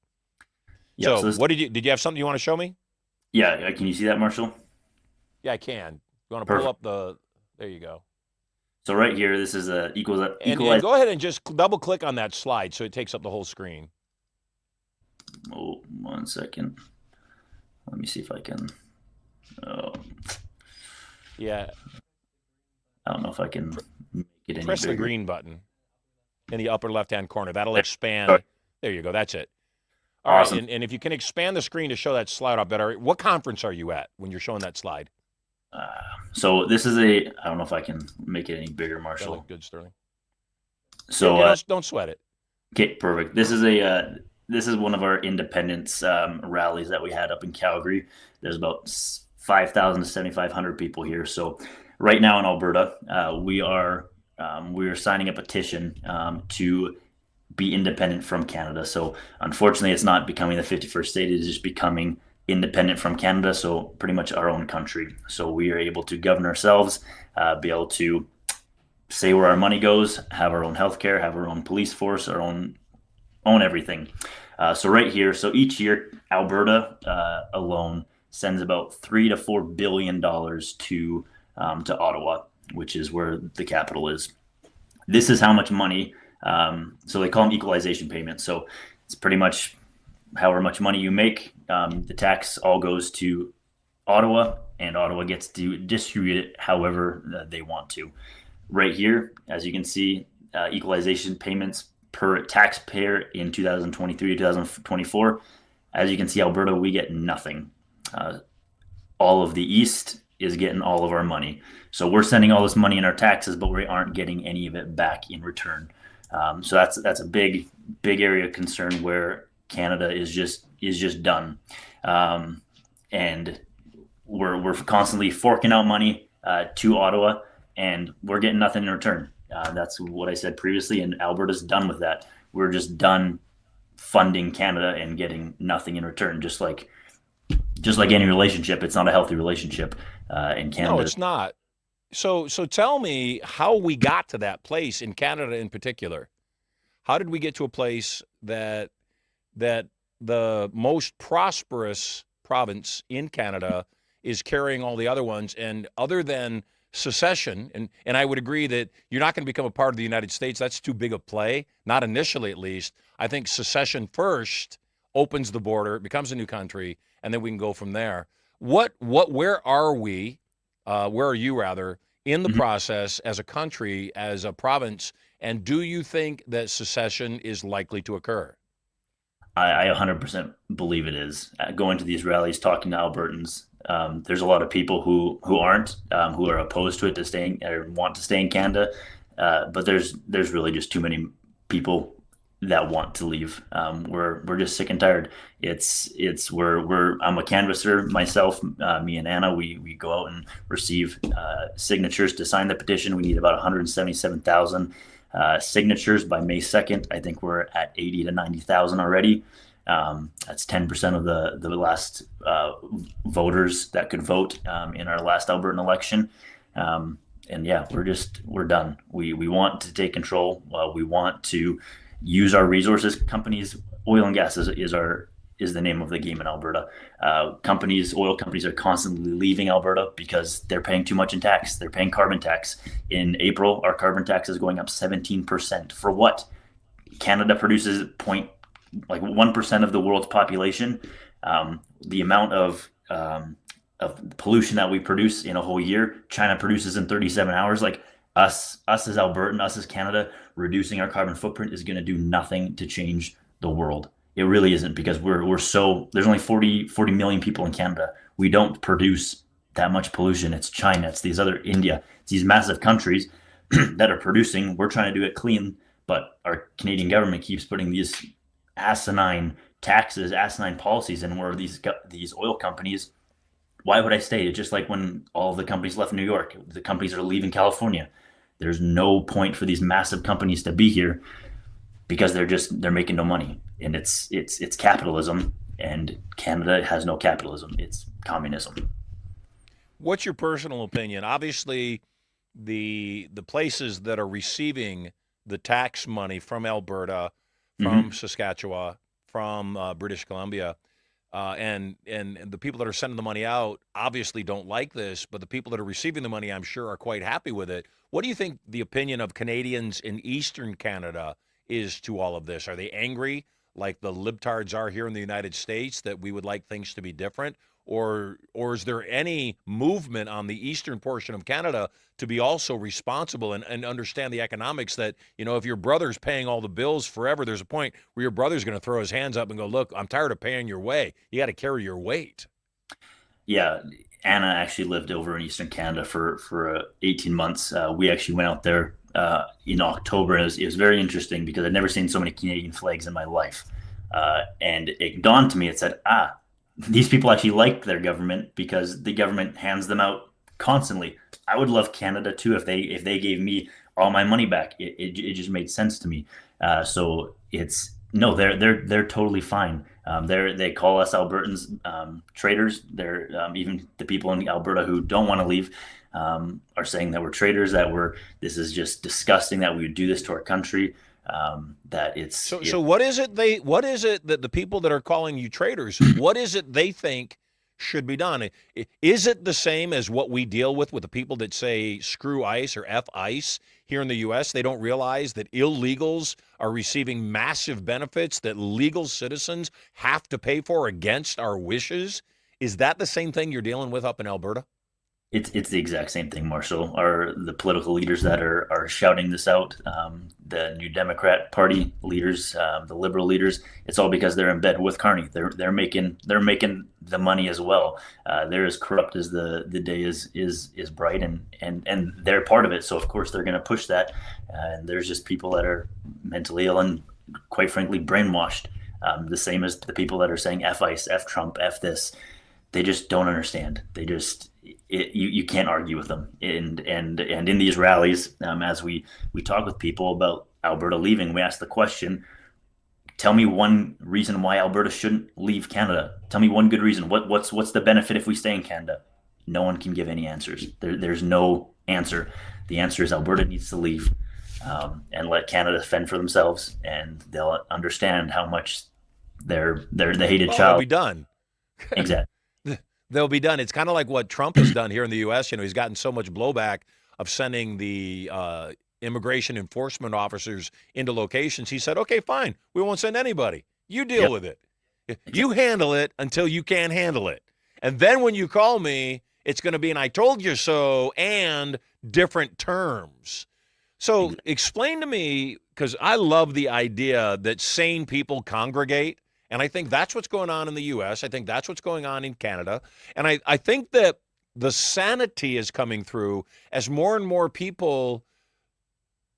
So what did you have something you want to show me? Yeah, can you see that, Marshall? Yeah, I can. You want to pull up there you go. So right here, this is equals. And go ahead and just double click on that slide so it takes up the whole screen. Oh, 1 second. Let me see if I can. Oh. Yeah. I don't know if I can make it any Press bigger. the green button in the upper left-hand corner. That'll expand. There you go. That's it. All awesome. right. And if you can expand the screen to show that slide up better, what conference are you at when you're showing that slide? So this is I don't know if I can make it any bigger, Marshall. That good, Sterling. So don't sweat it. Okay, perfect. This is one of our independence rallies that we had up in Calgary. There's about 5,000 to 7,500 people here. So right now in Alberta, we are signing a petition to be independent from Canada. So unfortunately, it's not becoming the 51st state. It is just becoming independent from Canada. So pretty much our own country. So we are able to govern ourselves, be able to say where our money goes, have our own healthcare, have our own police force, our own everything. So right here, so each year, Alberta alone sends about $3 to $4 billion to Ottawa, which is where the capital is. This is how much money. So they call them equalization payments. So it's pretty much however much money you make, the tax all goes to Ottawa, and Ottawa gets to distribute it however they want to. Right here, as you can see, equalization payments per taxpayer in 2023 2024. As you can see, Alberta, we get nothing. All of the East is getting all of our money. So we're sending all this money in our taxes, but we aren't getting any of it back in return. So that's a big area of concern where Canada is just done, and we're constantly forking out money to Ottawa, and we're getting nothing in return. That's what I said previously, and Alberta's done with that. We're just done funding Canada and getting nothing in return. Just like any relationship, it's not a healthy relationship in Canada. No, it's not. So tell me how we got to that place in Canada in particular. How did we get to a place that the most prosperous province in Canada is carrying all the other ones, and other than secession, and I would agree that you're not going to become a part of the United States. That's too big a play, not initially at least. I think secession first opens the border, it becomes a new country, and then we can go from there. Where are we, where are you rather, in the process as a country, as a province, and do you think that secession is likely to occur? I 100% believe it is. Going to these rallies, talking to Albertans, there's a lot of people who aren't, who are opposed to it, to staying or want to stay in Canada. But there's really just too many people that want to leave. We're just sick and tired. I'm a canvasser myself. Me and Anna, we go out and receive signatures to sign the petition. We need about 177,000 signatures by May 2nd. I think we're at 80 to 90,000 already. That's 10% of the last voters that could vote in our last Albertan election. yeah, we're done. We want to take control. We want to use our resources. Companies, oil and gas is the name of the game in Alberta. Oil companies are constantly leaving Alberta because they're paying too much in tax. They're paying carbon tax. In April, our carbon tax is going up 17%. For what? Canada produces 1% of the world's population. The amount of pollution that we produce in a whole year, China produces in 37 hours. Like us as Albertan, us as Canada, reducing our carbon footprint is going to do nothing to change the world. It really isn't, because there's only 40 million people in Canada. We don't produce that much pollution. It's China, it's India, it's these massive countries that are producing. We're trying to do it clean, but our Canadian government keeps putting these asinine taxes, asinine policies in where these oil companies. Why would I stay? It's just like when all of the companies left New York, the companies are leaving California. There's no point for these massive companies to be here because they're making no money. And it's capitalism, and Canada has no capitalism. It's communism. What's your personal opinion? Obviously, the places that are receiving the tax money from Alberta, from Saskatchewan, from British Columbia, and the people that are sending the money out obviously don't like this, but the people that are receiving the money, I'm sure, are quite happy with it. What do you think the opinion of Canadians in Eastern Canada is to all of this? Are they angry like the libtards are here in the United States that we would like things to be different? Or is there any movement on the eastern portion of Canada to be also responsible and understand the economics that, if your brother's paying all the bills forever, there's a point where your brother's going to throw his hands up and go, look, I'm tired of paying your way. You got to carry your weight. Yeah. Anna actually lived over in Eastern Canada for 18 months. We actually went out there in October, and it was very interesting because I'd never seen so many Canadian flags in my life. And it dawned to me, it said, these people actually like their government because the government hands them out constantly. I would love Canada too if they gave me all my money back. It just made sense to me. So they're totally fine. They call us Albertans traitors. They're even the people in Alberta who don't want to leave are saying that we're traitors. This is just disgusting that we would do this to our country. So what is it that the people that are calling you traitors, what is it they think should be done? Is it the same as what we deal with the people that say screw ICE or F ICE here in the U.S.? They don't realize that illegals are receiving massive benefits that legal citizens have to pay for against our wishes. Is that the same thing you're dealing with up in Alberta? It's the exact same thing, Marshall. Are the political leaders that are shouting this out, the New Democrat Party leaders, the Liberal leaders? It's all because they're in bed with Carney. They're making the money as well. They're as corrupt as the day is bright, and they're part of it. So of course they're going to push that. And there's just people that are mentally ill and quite frankly brainwashed. The same as the people that are saying F ICE, F Trump, F this. They just don't understand. You can't argue with them. And in these rallies, as we talk with people about Alberta leaving, we ask the question, tell me one reason why Alberta shouldn't leave Canada. Tell me one good reason. What's the benefit if we stay in Canada? No one can give any answers. There's no answer. The answer is Alberta needs to leave and let Canada fend for themselves, and they'll understand how much they're the hated child. They'll be done. Exactly. They'll be done. It's kind of like what Trump has done here in the U.S. He's gotten so much blowback of sending the immigration enforcement officers into locations. He said, okay, fine. We won't send anybody. You deal with it. You handle it until you can't handle it. And then when you call me, it's going to be an I told you so and different terms. So explain to me, because I love the idea that sane people congregate. And I think that's what's going on in the U.S. I think that's what's going on in Canada. And I think that the sanity is coming through as more and more people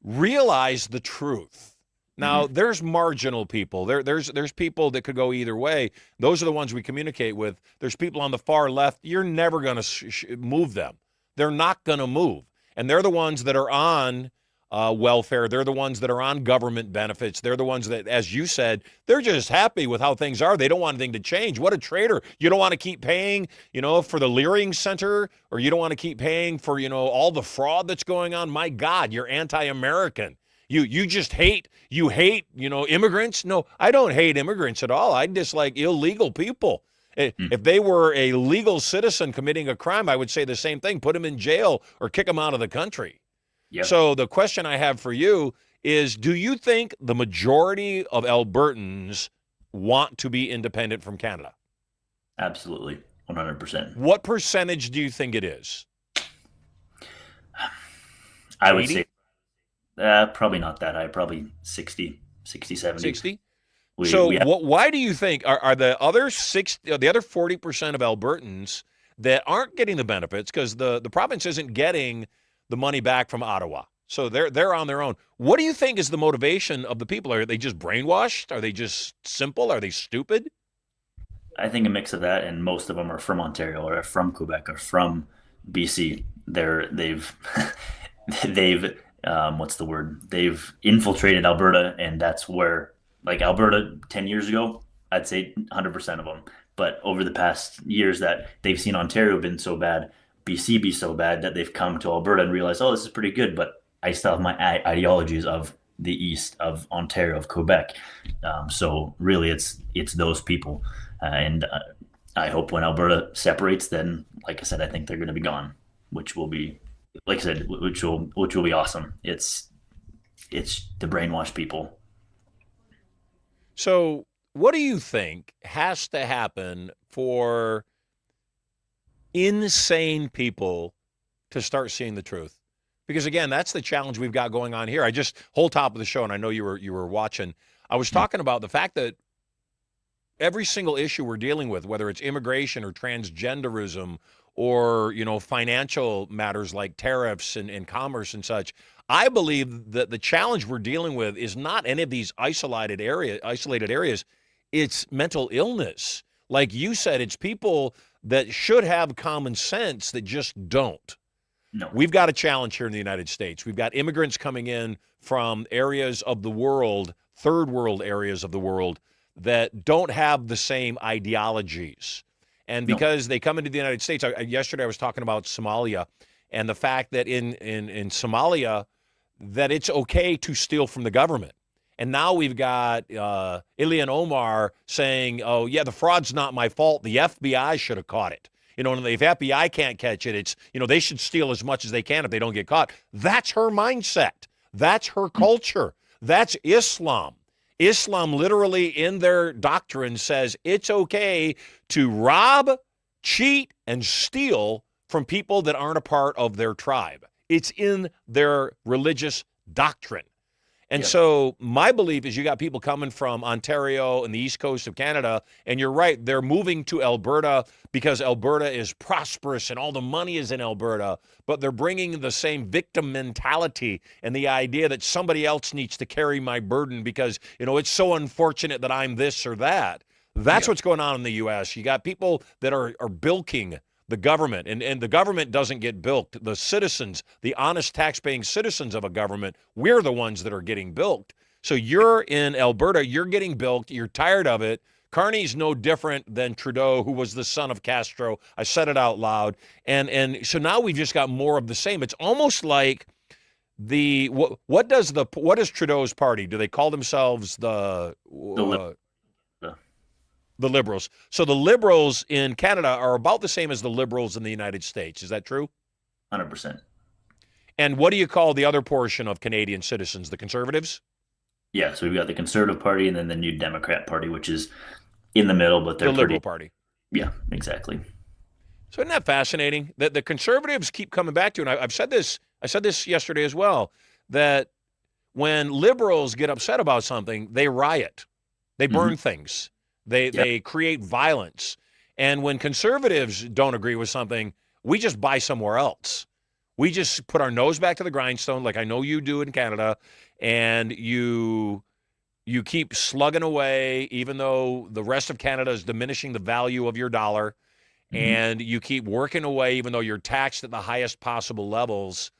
realize the truth. Now, there's marginal people. There's people that could go either way. Those are the ones we communicate with. There's people on the far left. You're never going to move them. They're not going to move. And they're the ones that are on welfare. They're the ones that are on government benefits. They're the ones that, as you said, they're just happy with how things are. They don't want anything to change. What a traitor. You don't want to keep paying, for the Leering Center, or you don't want to keep paying for, all the fraud that's going on. My God, you're anti-American. You just hate, immigrants? No, I don't hate immigrants at all. I dislike illegal people. If they were a legal citizen committing a crime, I would say the same thing. Put them in jail or kick them out of the country. Yep. So the question I have for you is, do you think the majority of Albertans want to be independent from Canada? Absolutely, 100%. What percentage do you think it is? I would say probably not that high, probably 60, 70. 60? Why do you think are the other 40% of Albertans that aren't getting the benefits, because the province isn't getting the money back from Ottawa, so they're on their own? What do you think is the motivation of the people? Are they just brainwashed? Are they just simple? Are they stupid? I think a mix of that, and most of them are from Ontario or from Quebec or from BC. They've what's the word? They've infiltrated Alberta, and that's where, like, Alberta 10 years ago, I'd say 100% of them. But over the past years that they've seen Ontario been so bad, BC be so bad, that they've come to Alberta and realized, oh, this is pretty good, but I still have my ideologies of the East, of Ontario, of Quebec. So really it's those people. And I hope when Alberta separates, then, like I said, I think they're going to be gone, which will be, like I said, which will be awesome. It's the brainwashed people. So what do you think has to happen for insane people to start seeing the truth? Because again, that's the challenge we've got going on here. Whole top of the show, and I know you were watching, I was talking about the fact that every single issue we're dealing with, whether it's immigration or transgenderism or, financial matters like tariffs and commerce and such, I believe that the challenge we're dealing with is not any of these isolated areas. It's mental illness. Like you said, it's people that should have common sense that just don't. No. We've got a challenge here in the United States. We've got immigrants coming in from areas of the world, third world areas of the world, that don't have the same ideologies. And because they come into the United States, yesterday I was talking about Somalia, and the fact that in Somalia, that it's okay to steal from the government. And now we've got Ilhan Omar saying, oh, yeah, the fraud's not my fault. The FBI should have caught it. And if FBI can't catch it, it's, they should steal as much as they can if they don't get caught. That's her mindset. That's her culture. That's Islam. Islam literally in their doctrine says it's okay to rob, cheat, and steal from people that aren't a part of their tribe. It's in their religious doctrine. And so my belief is you got people coming from Ontario and the east coast of Canada, and you're right, they're moving to Alberta because Alberta is prosperous and all the money is in Alberta, but they're bringing the same victim mentality and the idea that somebody else needs to carry my burden because, it's so unfortunate that I'm this or that. That's what's going on in the U.S. You got people that are bilking the government, and the government doesn't get bilked. The citizens, the honest tax-paying citizens of a government, we're the ones that are getting bilked. So you're in Alberta, you're getting bilked, you're tired of it. Carney's no different than Trudeau, who was the son of Castro. I said it out loud. And so now we've just got more of the same. It's almost like what is Trudeau's party? Do they call themselves the Liberals? So the Liberals in Canada are about the same as the Liberals in the United States. Is that true? 100%. And what do you call the other portion of Canadian citizens, the Conservatives? Yeah, so we've got the Conservative Party and then the New Democrat Party, which is in the middle, but they're the Liberal Party. Yeah, exactly. So isn't that fascinating? That the Conservatives keep coming back to, and I said this yesterday as well, that when Liberals get upset about something, they riot. They burn things. They create violence. And when Conservatives don't agree with something, we just buy somewhere else. We just put our nose back to the grindstone, like I know you do in Canada, and you keep slugging away, even though the rest of Canada is diminishing the value of your dollar, and you keep working away, even though you're taxed at the highest possible levels.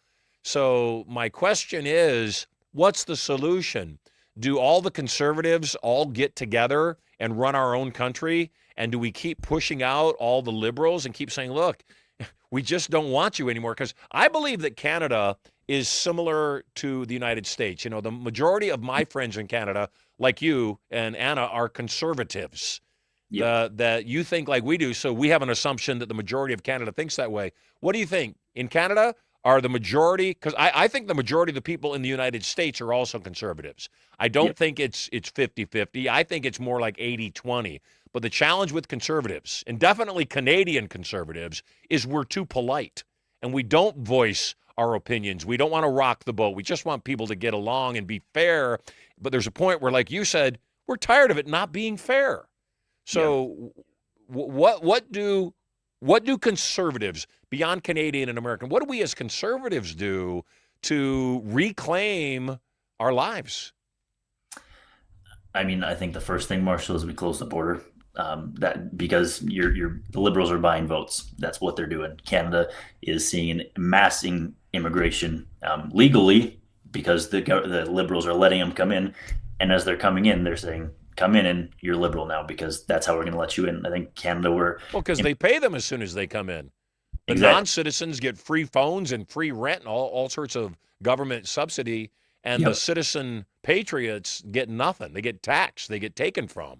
So my question is, what's the solution? Do all the conservatives all get together and run our own country? And do we keep pushing out all the liberals and keep saying, look, we just don't want you anymore? Because I believe that Canada is similar to the United States. You know, the majority of my friends in Canada, like you and Anna, are conservatives. That you think like we do, so we have an assumption that the majority of Canada thinks that way. What do you think? In Canada, are the majority, because I think the majority of the people in the United States are also conservatives. I don't think it's 50-50. I think it's more like 80-20. But the challenge with conservatives, and definitely Canadian conservatives, is we're too polite, and we don't voice our opinions. We don't want to rock the boat. We just want people to get along and be fair. But there's a point where, like you said, we're tired of it not being fair. So what do conservatives, beyond Canadian and American, what do we as conservatives do to reclaim our lives? I mean, I think the first thing, Marshall, is we close the border. That because the liberals are buying votes. That's what they're doing. Canada is seeing massing immigration legally because the liberals are letting them come in, and as they're coming in, they're saying, come in and you're liberal now because that's how we're going to let you in. I think Canada because they pay them as soon as they come in. The Exactly. non-citizens get free phones and free rent and all sorts of government subsidy, and the citizen patriots get nothing. They get taxed. They get taken from.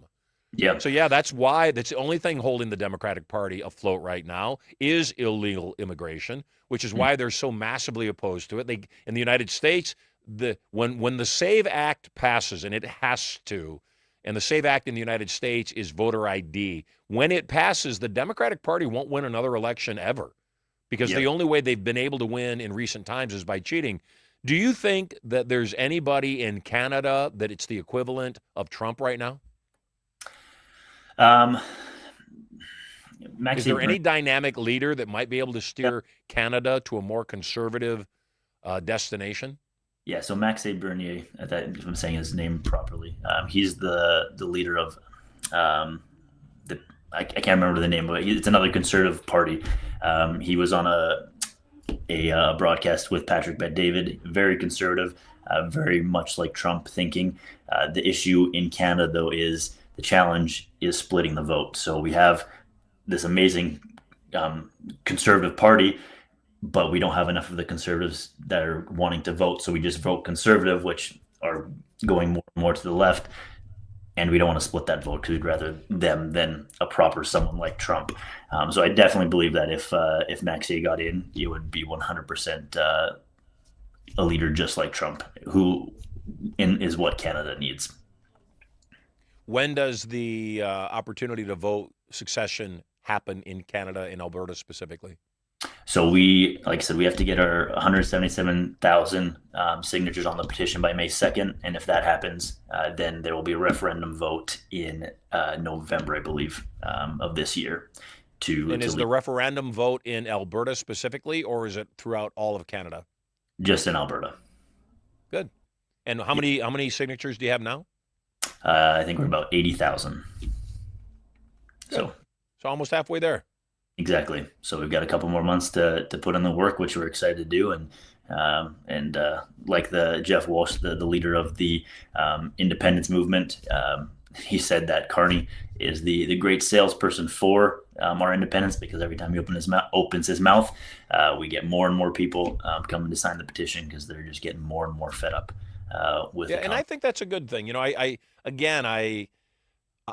Yeah. So, that's why that's the only thing holding the Democratic Party afloat right now is illegal immigration, which is why they're so massively opposed to it. In the United States, when the SAVE Act passes, and it has to, and the SAVE Act in the United States is voter ID. When it passes, the Democratic Party won't win another election ever because the only way they've been able to win in recent times is by cheating. Do you think that there's anybody in Canada that it's the equivalent of Trump right now? Is there any dynamic leader that might be able to steer Canada to a more conservative destination? Yeah, so Max A. Bernier, if I'm saying his name properly, he's the leader of I can't remember the name, but it's another conservative party. He was on a broadcast with Patrick Bet-David, very conservative, very much like Trump thinking. The issue in Canada, though, is the challenge is splitting the vote. So we have this amazing conservative party, but we don't have enough of the conservatives that are wanting to vote. So we just vote conservative, which are going more and more to the left. And we don't want to split that vote because we'd rather them than a proper someone like Trump. So I definitely believe that if Maxey got in, it would be 100% a leader just like Trump, who is what Canada needs. When does the opportunity to vote succession happen in Canada, in Alberta specifically? So we, like I said, we have to get our 177,000 signatures on the petition by May 2nd. And if that happens, then there will be a referendum vote in November, I believe, of this year. Is the referendum vote in Alberta specifically, or is it throughout all of Canada? Just in Alberta. Good. And how many signatures do you have now? I think we're about 80,000. So almost halfway there. Exactly. So we've got a couple more months to put in the work, which we're excited to do. And like the Jeff Walsh, the leader of the independence movement, he said that Carney is the great salesperson for our independence, because every time he opens his mouth, we get more and more people coming to sign the petition because they're just getting more and more fed up with it. And I think that's a good thing. You know,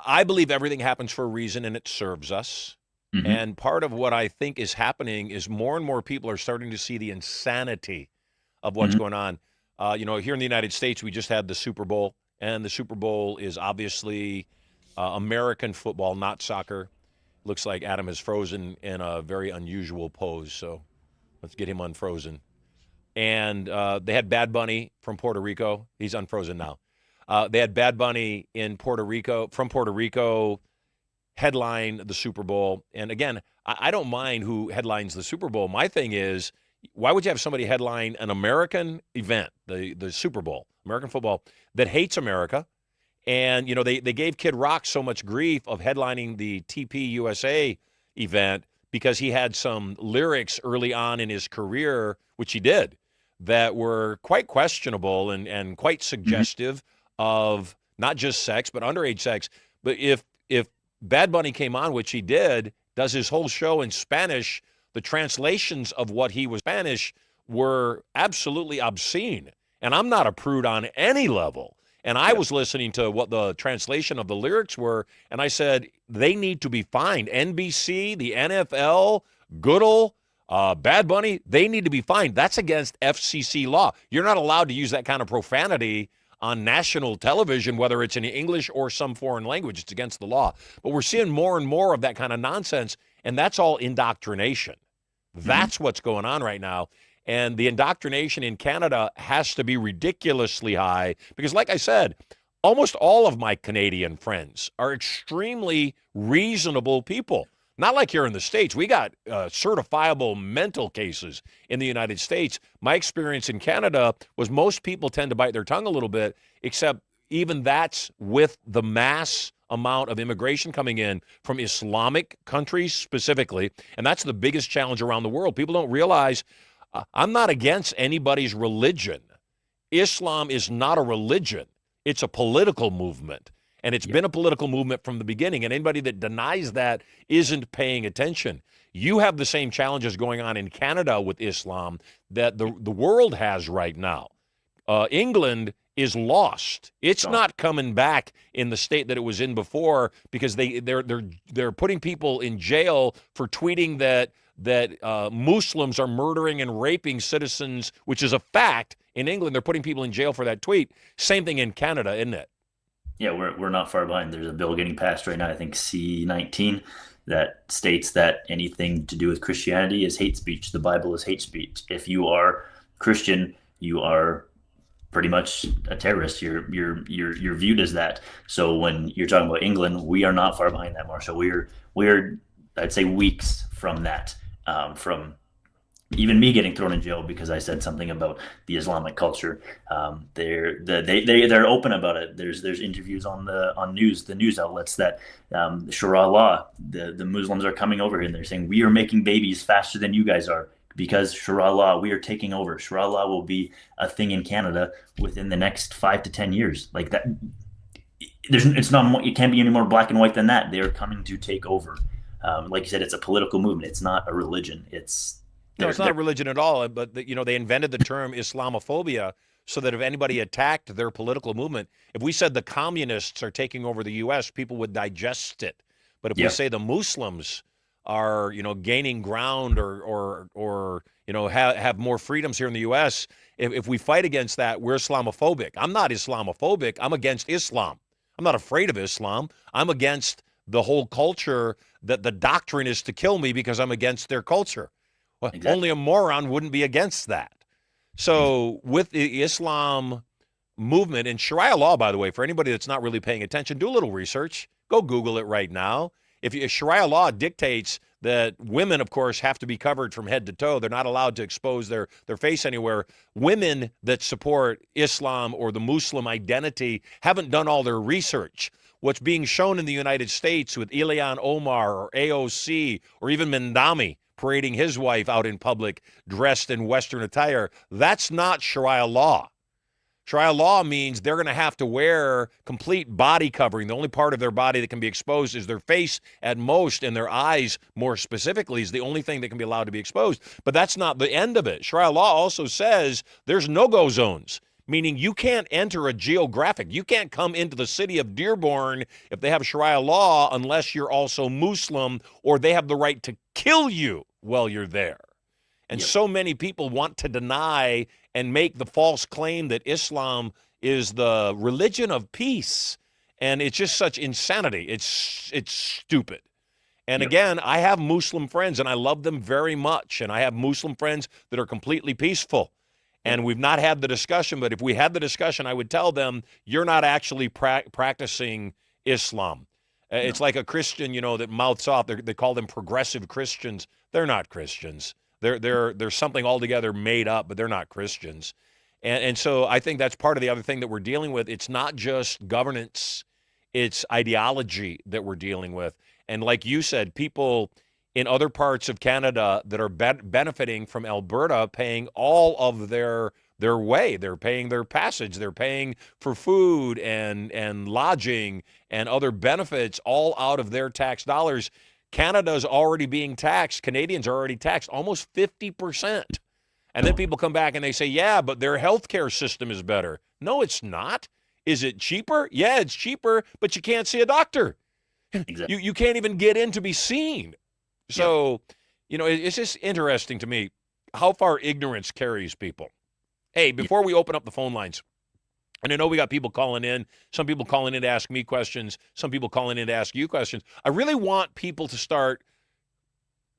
I believe everything happens for a reason and it serves us. Mm-hmm. And part of what I think is happening is more and more people are starting to see the insanity of what's going on. You know, here in the United States, we just had the Super Bowl, and the Super Bowl is obviously American football, not soccer. Looks like Adam is frozen in a very unusual pose, so let's get him unfrozen. And they had Bad Bunny from Puerto Rico. He's unfrozen now. They had Bad Bunny from Puerto Rico, headline the Super Bowl. And again, I don't mind who headlines the Super Bowl. My thing is, why would you have somebody headline an American event, the Super Bowl, American football, that hates America? And, you know, they gave Kid Rock so much grief of headlining the TP USA event because he had some lyrics early on in his career, which he did, that were quite questionable and quite suggestive of not just sex, but underage sex. But if Bad Bunny came on, which he did, does his whole show in Spanish, the translations of what he was Spanish were absolutely obscene. And I'm not a prude on any level. And I was listening to what the translation of the lyrics were, and I said, they need to be fined. NBC, the NFL, Goodell, Bad Bunny, they need to be fined. That's against FCC law. You're not allowed to use that kind of profanity on national television, whether it's in English or some foreign language. It's against the law. But we're seeing more and more of that kind of nonsense, and that's all indoctrination. That's what's going on right now. And the indoctrination in Canada has to be ridiculously high because, like I said, almost all of my Canadian friends are extremely reasonable people. Not like here in the States. We got certifiable mental cases in the United States. My experience in Canada was most people tend to bite their tongue a little bit, except even that's with the mass amount of immigration coming in from Islamic countries specifically. And that's the biggest challenge around the world. People don't realize I'm not against anybody's religion. Islam is not a religion. It's a political movement. And it's been a political movement from the beginning. And anybody that denies that isn't paying attention. You have the same challenges going on in Canada with Islam that the world has right now. England is lost. It's not coming back in the state that it was in before because they're putting people in jail for tweeting that Muslims are murdering and raping citizens, which is a fact. In England, they're putting people in jail for that tweet. Same thing in Canada, isn't it? Yeah, we're not far behind. There's a bill getting passed right now, I think C-19, that states that anything to do with Christianity is hate speech. The Bible is hate speech. If you are Christian, you are pretty much a terrorist. You're viewed as that. So when you're talking about England, we are not far behind that, Marshall. We're I'd say weeks from that. From even me getting thrown in jail because I said something about the Islamic culture. They're open about it. There's interviews on the news outlets that Sharia law, the Muslims are coming over here and they're saying we are making babies faster than you guys are because Sharia law, we are taking over. Sharia law will be a thing in Canada within the next 5 to 10 years. Like that, it can't be any more black and white than that. They are coming to take over. Like you said, it's a political movement. It's not a religion. It's not a religion at all. But they invented the term Islamophobia so that if anybody attacked their political movement, if we said the communists are taking over the U.S., people would digest it. But if we say the Muslims are, gaining ground or have more freedoms here in the U.S., if we fight against that, we're Islamophobic. I'm not Islamophobic. I'm against Islam. I'm not afraid of Islam. I'm against the whole culture that the doctrine is to kill me because I'm against their culture. Well, exactly. Only a moron wouldn't be against that. So with the Islam movement and Sharia law, by the way, for anybody that's not really paying attention, do a little research. Go Google it right now. If Sharia law dictates that women, of course, have to be covered from head to toe. They're not allowed to expose their face anywhere. Women that support Islam or the Muslim identity haven't done all their research. What's being shown in the United States with Ilhan Omar or AOC or even Mendami parading his wife out in public dressed in Western attire, that's not Sharia law. Sharia law means they're going to have to wear complete body covering. The only part of their body that can be exposed is their face at most, and their eyes more specifically is the only thing that can be allowed to be exposed. But that's not the end of it. Sharia law also says there's no-go zones, meaning you can't enter a geographic. You can't come into the city of Dearborn if they have Sharia law unless you're also Muslim or they have the right to kill you while you're there. And so many people want to deny and make the false claim that Islam is the religion of peace. And it's just such insanity. It's stupid. And again, I have Muslim friends and I love them very much. And I have Muslim friends that are completely peaceful. And we've not had the discussion, but if we had the discussion, I would tell them, you're not actually practicing Islam. It's like a Christian, that mouths off. They call them progressive Christians. They're not Christians. They're something altogether made up, but they're not Christians. And so I think that's part of the other thing that we're dealing with. It's not just governance, it's ideology that we're dealing with. And like you said, people in other parts of Canada that are benefiting from Alberta paying all of their way. They're paying their passage. They're paying for food and lodging and other benefits all out of their tax dollars. Canada's already being taxed. Canadians are already taxed almost 50%. And then people come back and they say, yeah, but their healthcare system is better. No, it's not. Is it cheaper? Yeah, it's cheaper, but you can't see a doctor. Exactly. You can't even get in to be seen. So, it's just interesting to me how far ignorance carries people. Hey, before we open up the phone lines, and I know we got people calling in, some people calling in to ask me questions, some people calling in to ask you questions. I really want people to start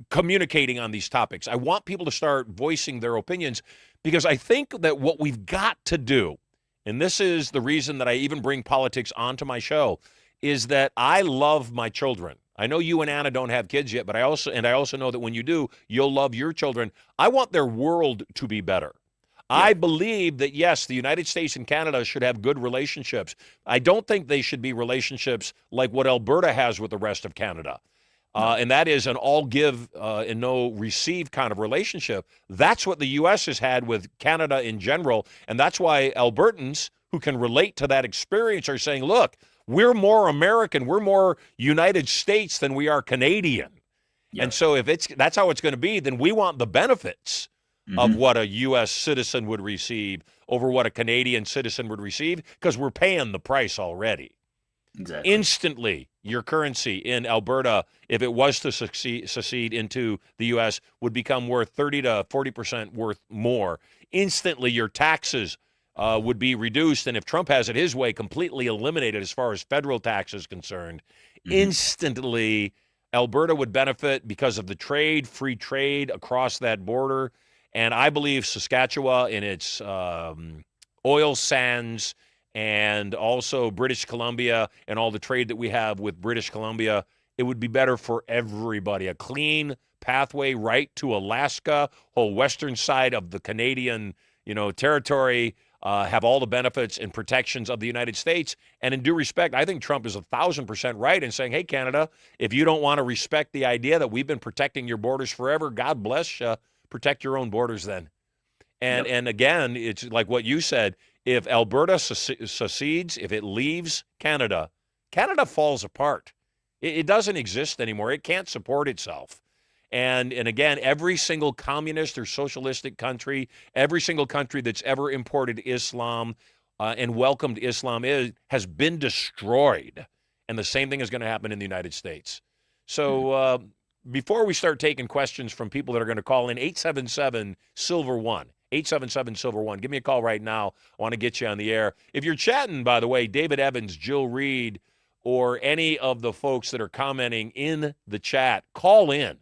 communicating on these topics. I want people to start voicing their opinions, because I think that what we've got to do, and this is the reason that I even bring politics onto my show, is that I love my children. I know you and Anna don't have kids yet, but I also know that when you do, you'll love your children. I want their world to be better. Yeah. I believe that, yes, the United States and Canada should have good relationships. I don't think they should be relationships like what Alberta has with the rest of Canada. And that is an all give and no receive kind of relationship. That's what the U.S. has had with Canada in general. And that's why Albertans who can relate to that experience are saying, look, we're more American, we're more United States than we are Canadian. Yep. And so if that's how it's going to be, then we want the benefits of what a U.S. citizen would receive over what a Canadian citizen would receive, because we're paying the price already. Exactly. Instantly, your currency in Alberta, if it was to secede into the U.S., would become worth 30 to 40% worth more. Instantly, your taxes would be reduced, and if Trump has it his way, completely eliminated as far as federal tax is concerned. Instantly, Alberta would benefit because of the trade, free trade across that border. And I believe Saskatchewan in its oil sands, and also British Columbia and all the trade that we have with British Columbia, it would be better for everybody. A clean pathway right to Alaska, whole western side of the Canadian, territory, have all the benefits and protections of the United States. And in due respect, I think Trump is 1,000% right in saying, hey, Canada, if you don't want to respect the idea that we've been protecting your borders forever, God bless you. Protect your own borders then. And again, it's like what you said. If Alberta secedes, if it leaves Canada, Canada falls apart. It doesn't exist anymore. It can't support itself. And again, every single communist or socialistic country, every single country that's ever imported Islam and welcomed Islam has been destroyed. And the same thing is going to happen in the United States. So before we start taking questions from people that are going to call in, 877-SILVER-1. 877-SILVER-1. Give me a call right now. I want to get you on the air. If you're chatting, by the way, David Evans, Jill Reed, or any of the folks that are commenting in the chat, call in.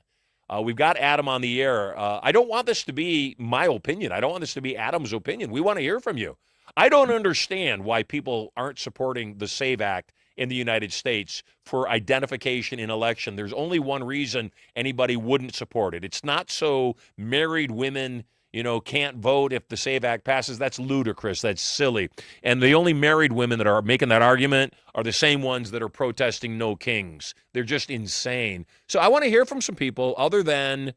We've got Adam on the air. I don't want this to be my opinion. I don't want this to be Adam's opinion. We want to hear from you. I don't understand why people aren't supporting the SAVE Act in the United States for identification in election. There's only one reason anybody wouldn't support it. It's not so married women can't vote if the SAVE Act passes. That's ludicrous. That's silly. And the only married women that are making that argument are the same ones that are protesting no kings. They're just insane. So I want to hear from some people other than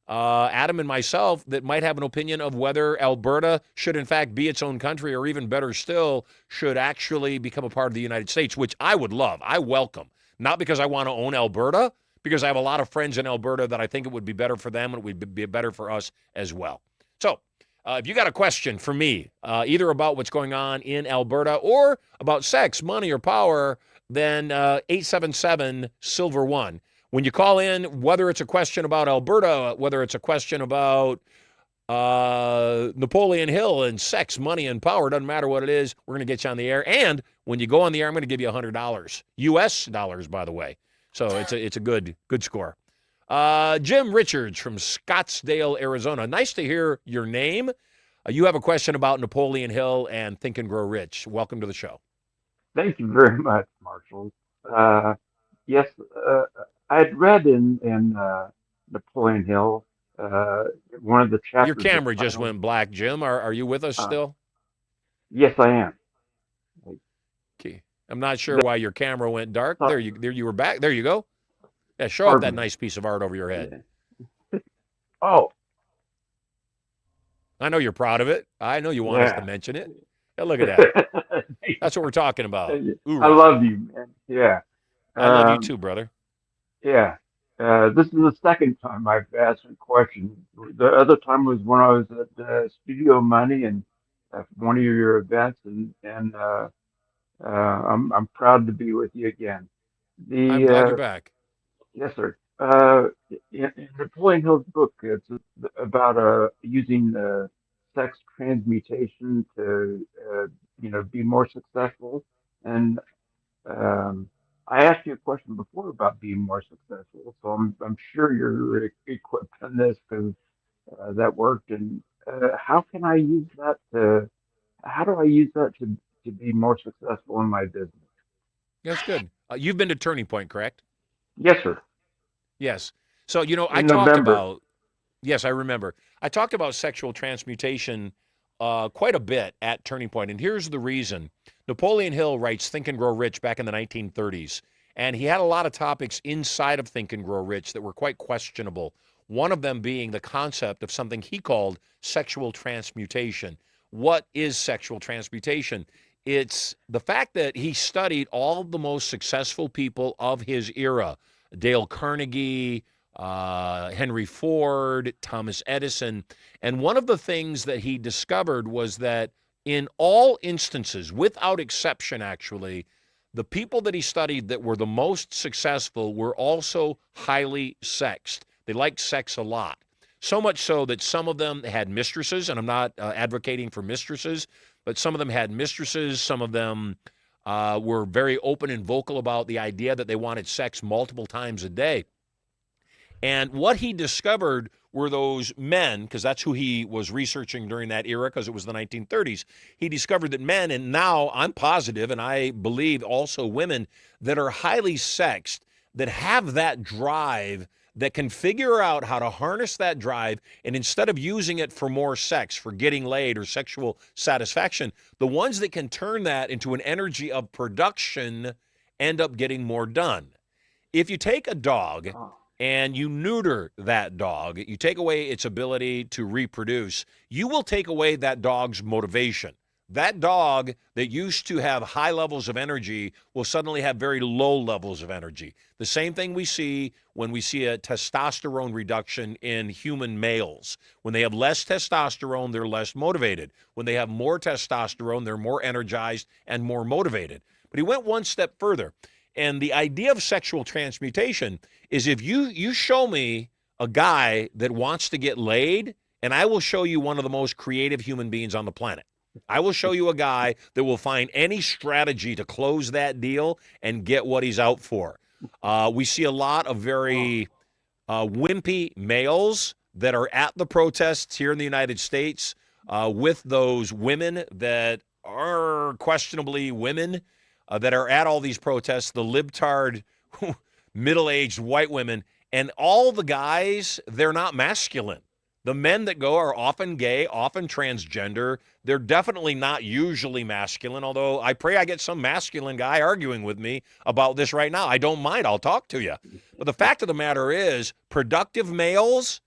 Adam and myself that might have an opinion of whether Alberta should in fact be its own country, or even better still, should actually become a part of the United States, which I would love. I welcome. Not because I want to own Alberta, because I have a lot of friends in Alberta that I think it would be better for them and it would be better for us as well. So if you got a question for me, either about what's going on in Alberta or about sex, money, or power, then 877-SILVER-1. When you call in, whether it's a question about Alberta, whether it's a question about Napoleon Hill and sex, money, and power, doesn't matter what it is, we're going to get you on the air. And when you go on the air, I'm going to give you $100. U.S. dollars, by the way. So it's a good score. Jim Richards from Scottsdale, Arizona. Nice to hear your name. You have a question about Napoleon Hill and Think and Grow Rich. Welcome to the show. Thank you very much, Marshall. Yes, I had read in Napoleon Hill, one of the chapters. Your camera just went black, Jim. Are you with us still? Yes, I am. Okay. I'm not sure why your camera went dark. There you were back. There you go. Yeah, show off that Pardon me. nice piece of art over your head. Oh, I know you're proud of it. I know you want us to yeah. mention it. Yeah, look at that. That's what we're talking about. I Hoorah. love you, man. Yeah. I love you Um, too, brother. yeah. This is the second time I've asked a question. The other time was when I was at Studio Money and at one of your events, and I'm proud to be with you again. I'm The glad you're back. Yes, sir. In Napoleon Hill's book, it's about using sex transmutation to be more successful. And um, I asked you a question before about being more successful, so I'm sure you're equipped on this because that worked. And how can I use that to? How do I use that to be more successful in my business? That's good. You've been to Turning Point, correct? Yes, sir. Yes. So, I In talked November. about, yes, I remember. I talked about sexual transmutation quite a bit at Turning Point, and here's the reason. Napoleon Hill writes Think and Grow Rich back in the 1930s, and he had a lot of topics inside of Think and Grow Rich that were quite questionable. One of them being the concept of something he called sexual transmutation. What is sexual transmutation? It's the fact that he studied all the most successful people of his era, Dale Carnegie, Henry Ford, Thomas Edison. And one of the things that he discovered was that in all instances, without exception, actually, the people that he studied that were the most successful were also highly sexed. They liked sex a lot. So much so that some of them had mistresses, and I'm not advocating for mistresses, but some of them had mistresses. Some of them were very open and vocal about the idea that they wanted sex multiple times a day. And what he discovered were those men, because that's who he was researching during that era, because it was the 1930s. He discovered that men, and now I'm positive, and I believe also women that are highly sexed, that have that drive, that can figure out how to harness that drive, and instead of using it for more sex, for getting laid or sexual satisfaction, the ones that can turn that into an energy of production end up getting more done. If you take a dog and you neuter that dog, you take away its ability to reproduce, you will take away that dog's motivation. That dog that used to have high levels of energy will suddenly have very low levels of energy. The same thing we see when we see a testosterone reduction in human males. When they have less testosterone, they're less motivated. When they have more testosterone, they're more energized and more motivated. But he went one step further. And the idea of sexual transmutation is if you show me a guy that wants to get laid, and I will show you one of the most creative human beings on the planet. I will show you a guy that will find any strategy to close that deal and get what he's out for. We see a lot of very wimpy males that are at the protests here in the United States with those women that are questionably women that are at all these protests, the libtard, middle-aged white women, and all the guys, they're not masculine. The men that go are often gay, often transgender. They're definitely not usually masculine, although I pray I get some masculine guy arguing with me about this right now. I don't mind. I'll talk to you. But the fact of the matter is, productive males,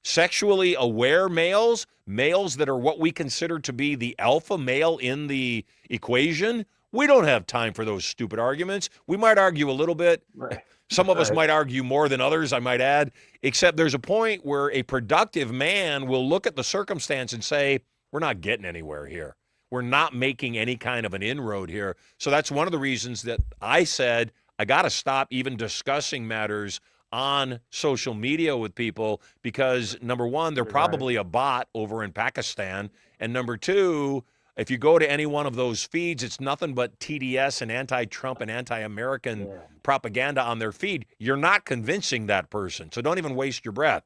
sexually aware males, males that are what we consider to be the alpha male in the equation, we don't have time for those stupid arguments. We might argue a little bit. Right. Some of us Right. might argue more than others, I might add, except there's a point where a productive man will look at the circumstance and say, we're not getting anywhere here. We're not making any kind of an inroad here. So that's one of the reasons that I said I got to stop even discussing matters on social media with people because, number one, they're probably a bot over in Pakistan. And number two, if you go to any one of those feeds, it's nothing but TDS and anti-Trump and anti-American propaganda on their feed. You're not convincing that person, so don't even waste your breath.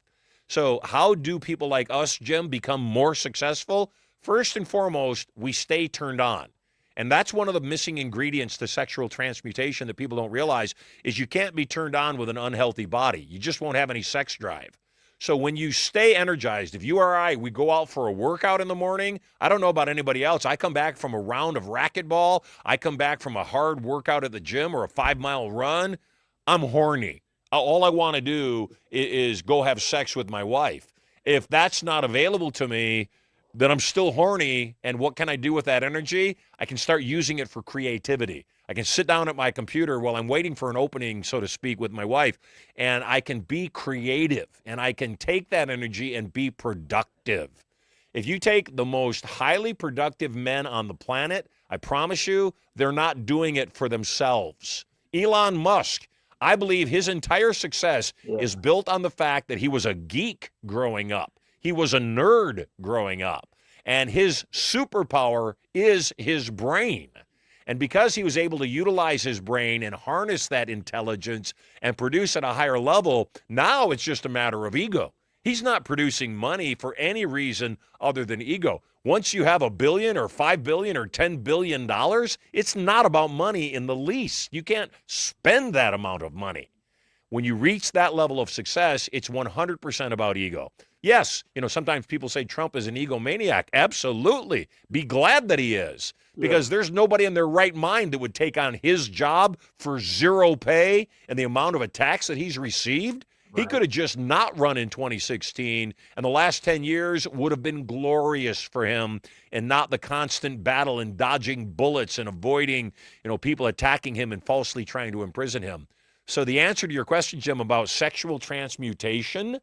So how do people like us, Jim, become more successful? First and foremost, we stay turned on. And that's one of the missing ingredients to sexual transmutation that people don't realize is you can't be turned on with an unhealthy body. You just won't have any sex drive. So when you stay energized, if you or I, we go out for a workout in the morning, I don't know about anybody else. I come back from a round of racquetball. I come back from a hard workout at the gym or a 5-mile run. I'm horny. All I want to do is go have sex with my wife. If that's not available to me, then I'm still horny. And what can I do with that energy? I can start using it for creativity. I can sit down at my computer while I'm waiting for an opening, so to speak, with my wife, and I can be creative, and I can take that energy and be productive. If you take the most highly productive men on the planet, I promise you, they're not doing it for themselves. Elon Musk, I believe his entire success is built on the fact that he was a geek growing up. He was a nerd growing up. And his superpower is his brain. And because he was able to utilize his brain and harness that intelligence and produce at a higher level, now it's just a matter of ego. He's not producing money for any reason other than ego. Once you have $1 billion or $5 billion or $10 billion, it's not about money in the least. You can't spend that amount of money. When you reach that level of success, it's 100% about ego. Yes, sometimes people say Trump is an egomaniac. Absolutely. Be glad that he is, because there's nobody in their right mind that would take on his job for zero pay and the amount of attacks that he's received. He could have just not run in 2016, and the last 10 years would have been glorious for him, and not the constant battle and dodging bullets and avoiding, people attacking him and falsely trying to imprison him. So the answer to your question, Jim, about sexual transmutation,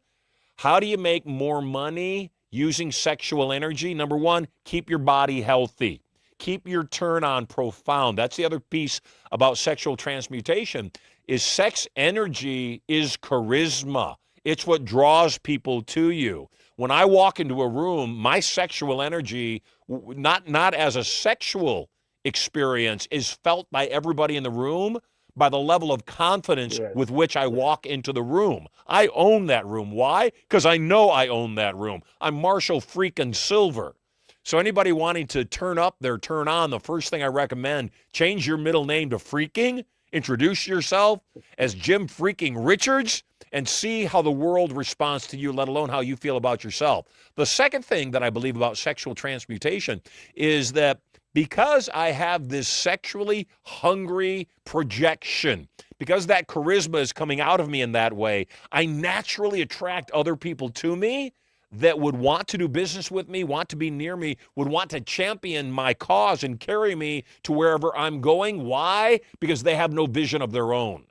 how do you make more money using sexual energy? Number one, keep your body healthy. Keep your turn on profound. That's the other piece about sexual transmutation. Is sex energy is charisma. It's what draws people to you. When I walk into a room, my sexual energy, not as a sexual experience, is felt by everybody in the room by the level of confidence with which I walk into the room. I own that room. Why? Because I know I own that room. I'm Marshall freaking Silver. So anybody wanting to turn up their turn on, the first thing I recommend, change your middle name to Freaking. Introduce yourself as Jim Freaking Richards and see how the world responds to you, let alone how you feel about yourself. The second thing that I believe about sexual transmutation is that because I have this sexually hungry projection, because that charisma is coming out of me in that way, I naturally attract other people to me that would want to do business with me, want to be near me, would want to champion my cause and carry me to wherever I'm going. Why? Because they have no vision of their own.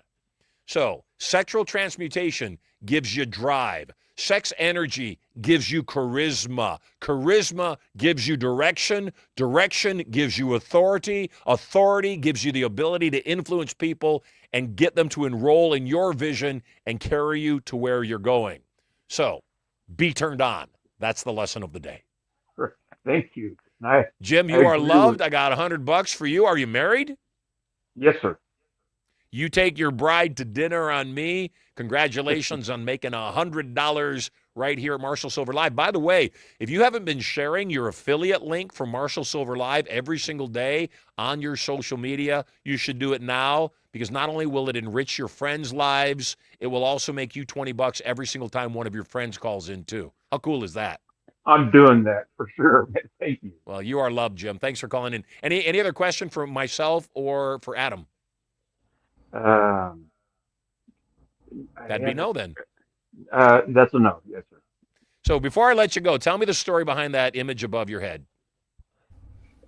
So, sexual transmutation gives you drive. Sex energy gives you charisma. Charisma gives you direction. Direction gives you authority. Authority gives you the ability to influence people and get them to enroll in your vision and carry you to where you're going. So, be turned on. That's the lesson of the day. Thank you. Jim, you are loved. I got $100 for you. Are you married? Yes, sir. You take your bride to dinner on me. Congratulations on making $100 right here at Marshall Silver Live. By the way, if you haven't been sharing your affiliate link for Marshall Silver Live every single day on your social media, you should do it now, because not only will it enrich your friends' lives, it will also make you $20 every single time one of your friends calls in too. How cool is that? I'm doing that for sure. Thank you. Well, you are loved, Jim. Thanks for calling in. Any other question for myself or for Adam? That'd be no then. That's a no. Yes, sir. So before I let you go, tell me the story behind that image above your head.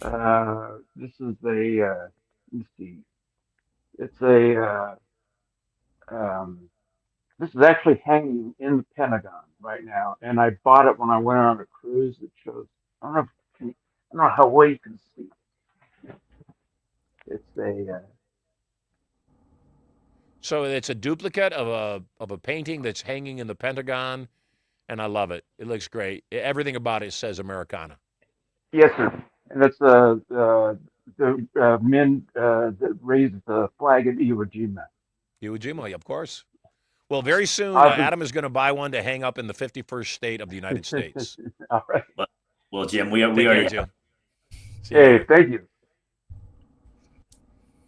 This is a, let's see. It's a, this is actually hanging in the Pentagon right now, and I bought it when I went on a cruise. It shows, I don't know how well you can see. It's a, So it's a duplicate of a painting that's hanging in the Pentagon, and I love it. It looks great. Everything about it says Americana. yes, sir. And it's the men that raised the flag at Iwo Jima. Iwo Jima, of course. Well, very soon, Adam is going to buy one to hang up in the 51st state of the United States. All right. Well, Jim, we already. Jim. Hey, thank you.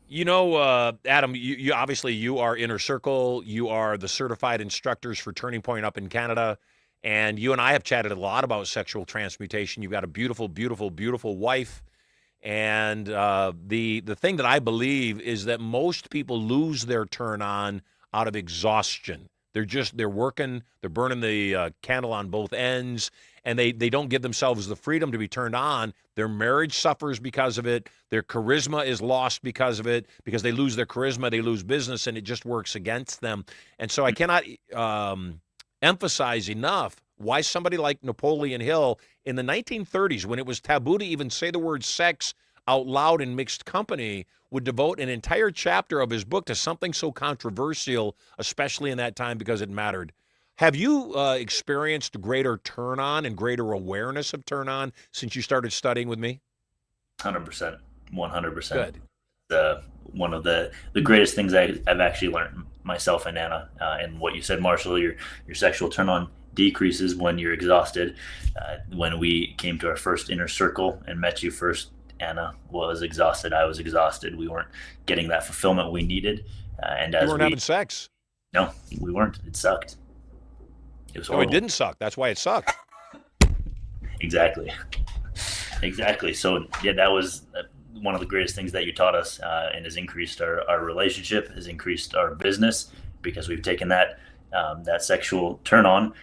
You know, Adam, you obviously you are Inner Circle. You are the certified instructors for Turning Point up in Canada. And you and I have chatted a lot about sexual transmutation. You've got a beautiful, beautiful, beautiful wife. And the thing that I believe is that most people lose their turn on out of exhaustion. They're working, they're burning the candle on both ends, and they don't give themselves the freedom to be turned on. Their marriage suffers because of it. Their charisma is lost because of it. Because they lose their charisma, they lose business, and it just works against them. And so I cannot emphasize enough why somebody like Napoleon Hill in the 1930s, when it was taboo to even say the word sex out loud in mixed company, would devote an entire chapter of his book to something so controversial, especially in that time because it mattered. Have you experienced greater turn on and greater awareness of turn on since you started studying with me? 100%, 100%. Good. One of the greatest things I've actually learned myself and Anna, and what you said, Marshall, your sexual turn on decreases when you're exhausted. When we came to our first inner circle and met you first, Anna was exhausted. I was exhausted. We weren't getting that fulfillment we needed. And as you weren't having sex. No, we weren't. It sucked. It was horrible. horrible. No, it didn't suck. That's why it sucked. Exactly. So yeah, that was one of the greatest things that you taught us, and has increased our relationship, has increased our business, because we've taken that sexual turn on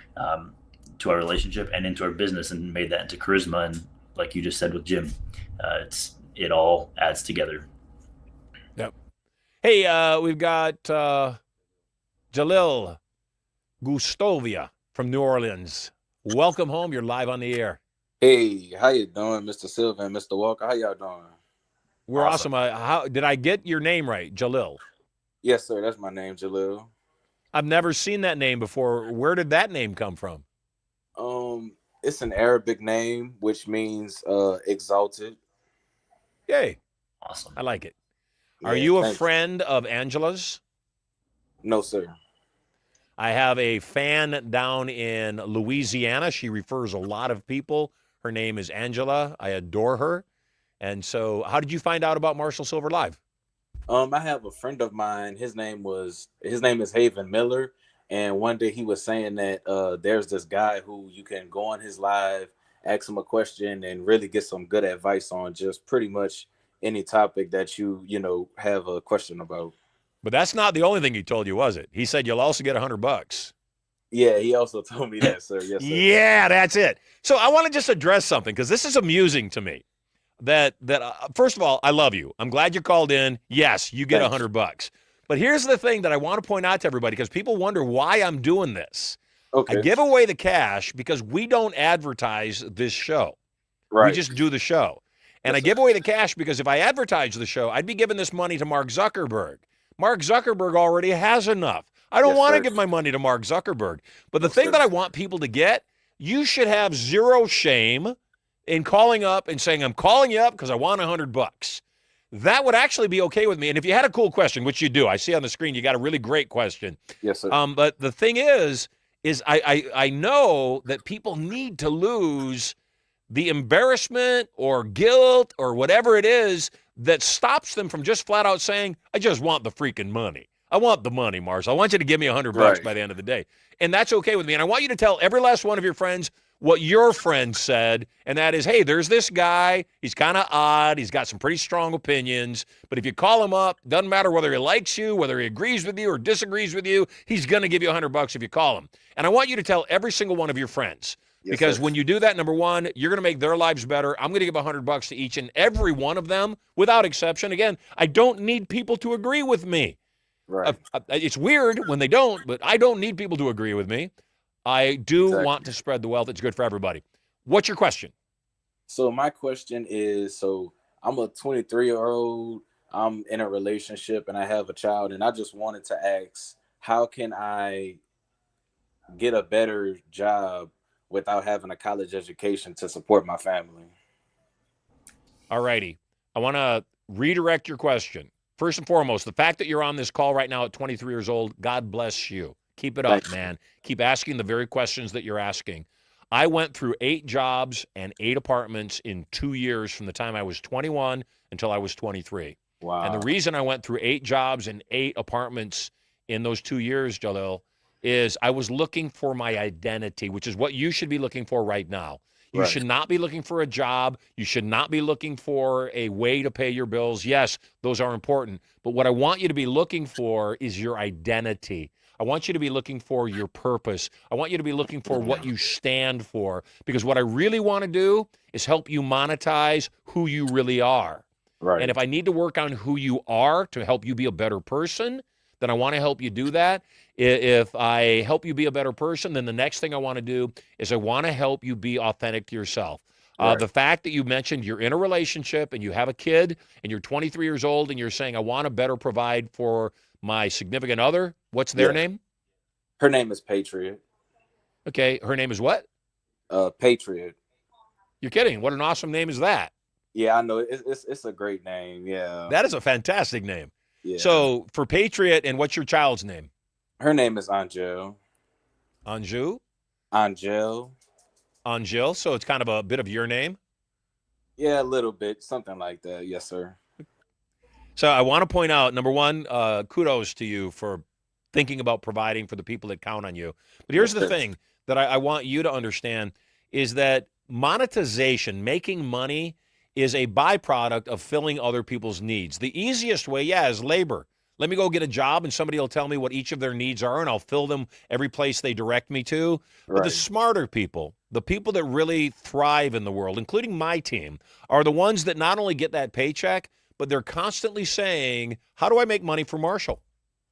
to our relationship and into our business and made that into charisma. And like you just said with Jim, it all adds together. Yep. Hey, we've got Jalil Gustovia from New Orleans. Welcome home. You're live on the air. Hey, how you doing, Mr. Silva and Mr. Walker? How y'all doing? We're awesome. How did I get your name right, Jalil? Yes, sir. That's my name, Jalil. I've never seen that name before. Where did that name come from? It's an Arabic name, which means exalted. Yay. Awesome. I like it. Yeah, Are you a thanks. friend of Angela's? No, sir. I have a fan down in Louisiana. She refers a lot of people. Her name is Angela. I adore her. And so how did you find out about Marshall Silver Live? I have a friend of mine. His name is Haven Miller. And one day he was saying that there's this guy who you can go on his live, ask him a question, and really get some good advice on just pretty much any topic that you have a question about. But that's not the only thing he told you, was it? He said you'll also get $100. Yeah, he also told me that, sir. Yes, sir. Yeah, that's it. So I want to just address something, because this is amusing to me. That first of all, I love you. I'm glad you called in. Yes, you get $100. But here's the thing that I want to point out to everybody, because people wonder why I'm doing this. Okay. I give away the cash because we don't advertise this show. Right. We just do the show. And I give away the cash because if I advertise the show, I'd be giving this money to Mark Zuckerberg. Mark Zuckerberg already has enough. I don't want to give my money to Mark Zuckerberg. But the thing that I want people to get, you should have zero shame in calling up and saying, I'm calling you up because I want $100. That would actually be okay with me. And if you had a cool question, which you do, I see on the screen, you got a really great question. Yes, sir. But the thing is I know that people need to lose the embarrassment or guilt or whatever it is that stops them from just flat out saying, I just want the freaking money. I want the money, Marshall. I want you to give me $100 by the end of the day. And that's okay with me. And I want you to tell every last one of your friends what your friend said, and that is, hey, there's this guy. He's kind of odd. He's got some pretty strong opinions. But if you call him up, doesn't matter whether he likes you, whether he agrees with you or disagrees with you, he's going to give you $100 if you call him. And I want you to tell every single one of your friends. Because when you do that, number one, you're going to make their lives better. I'm going to give $100 to each and every one of them, without exception. Again, I don't need people to agree with me. Right. It's weird when they don't, but I don't need people to agree with me. I do want to spread the wealth. It's good for everybody. What's your question? So my question is, I'm a 23-year-old. I'm in a relationship and I have a child, and I just wanted to ask, how can I get a better job without having a college education to support my family? All righty. I want to redirect your question. First and foremost, the fact that you're on this call right now at 23 years old, God bless you. Keep it up, man. Keep asking the very questions that you're asking. I went through 8 jobs and 8 apartments in 2 years from the time I was 21 until I was 23. Wow. And the reason I went through 8 jobs and 8 apartments in those 2 years, Jalil, is I was looking for my identity, which is what you should be looking for right now. You Right. should not be looking for a job. You should not be looking for a way to pay your bills. Yes, those are important. But what I want you to be looking for is your identity. I want you to be looking for your purpose. I want you to be looking for what you stand for. Because what I really want to do is help you monetize who you really are. Right. And if I need to work on who you are to help you be a better person, then I want to help you do that. If I help you be a better person, then the next thing I want to do is I want to help you be authentic to yourself. Right. The fact that you mentioned you're in a relationship and you have a kid and you're 23 years old and you're saying, I want to better provide for my significant other. What's their name? Her name is Patriot. Okay. Her name is what? Patriot. You're kidding. What an awesome name is that? Yeah, I know. It's a great name. Yeah. That is a fantastic name. Yeah. So for Patriot, and what's your child's name? Her name is Angel. Anju? Angel. Angel. So it's kind of a bit of your name. Yeah, a little bit. Something like that. Yes, sir. So I want to point out, number one, kudos to you for thinking about providing for the people that count on you. But here's the thing that I want you to understand is that monetization, making money, is a byproduct of filling other people's needs. The easiest way, is labor. Let me go get a job and somebody will tell me what each of their needs are and I'll fill them every place they direct me to. But the smarter people, the people that really thrive in the world, including my team, are the ones that not only get that paycheck, but they're constantly saying, how do I make money for Marshall?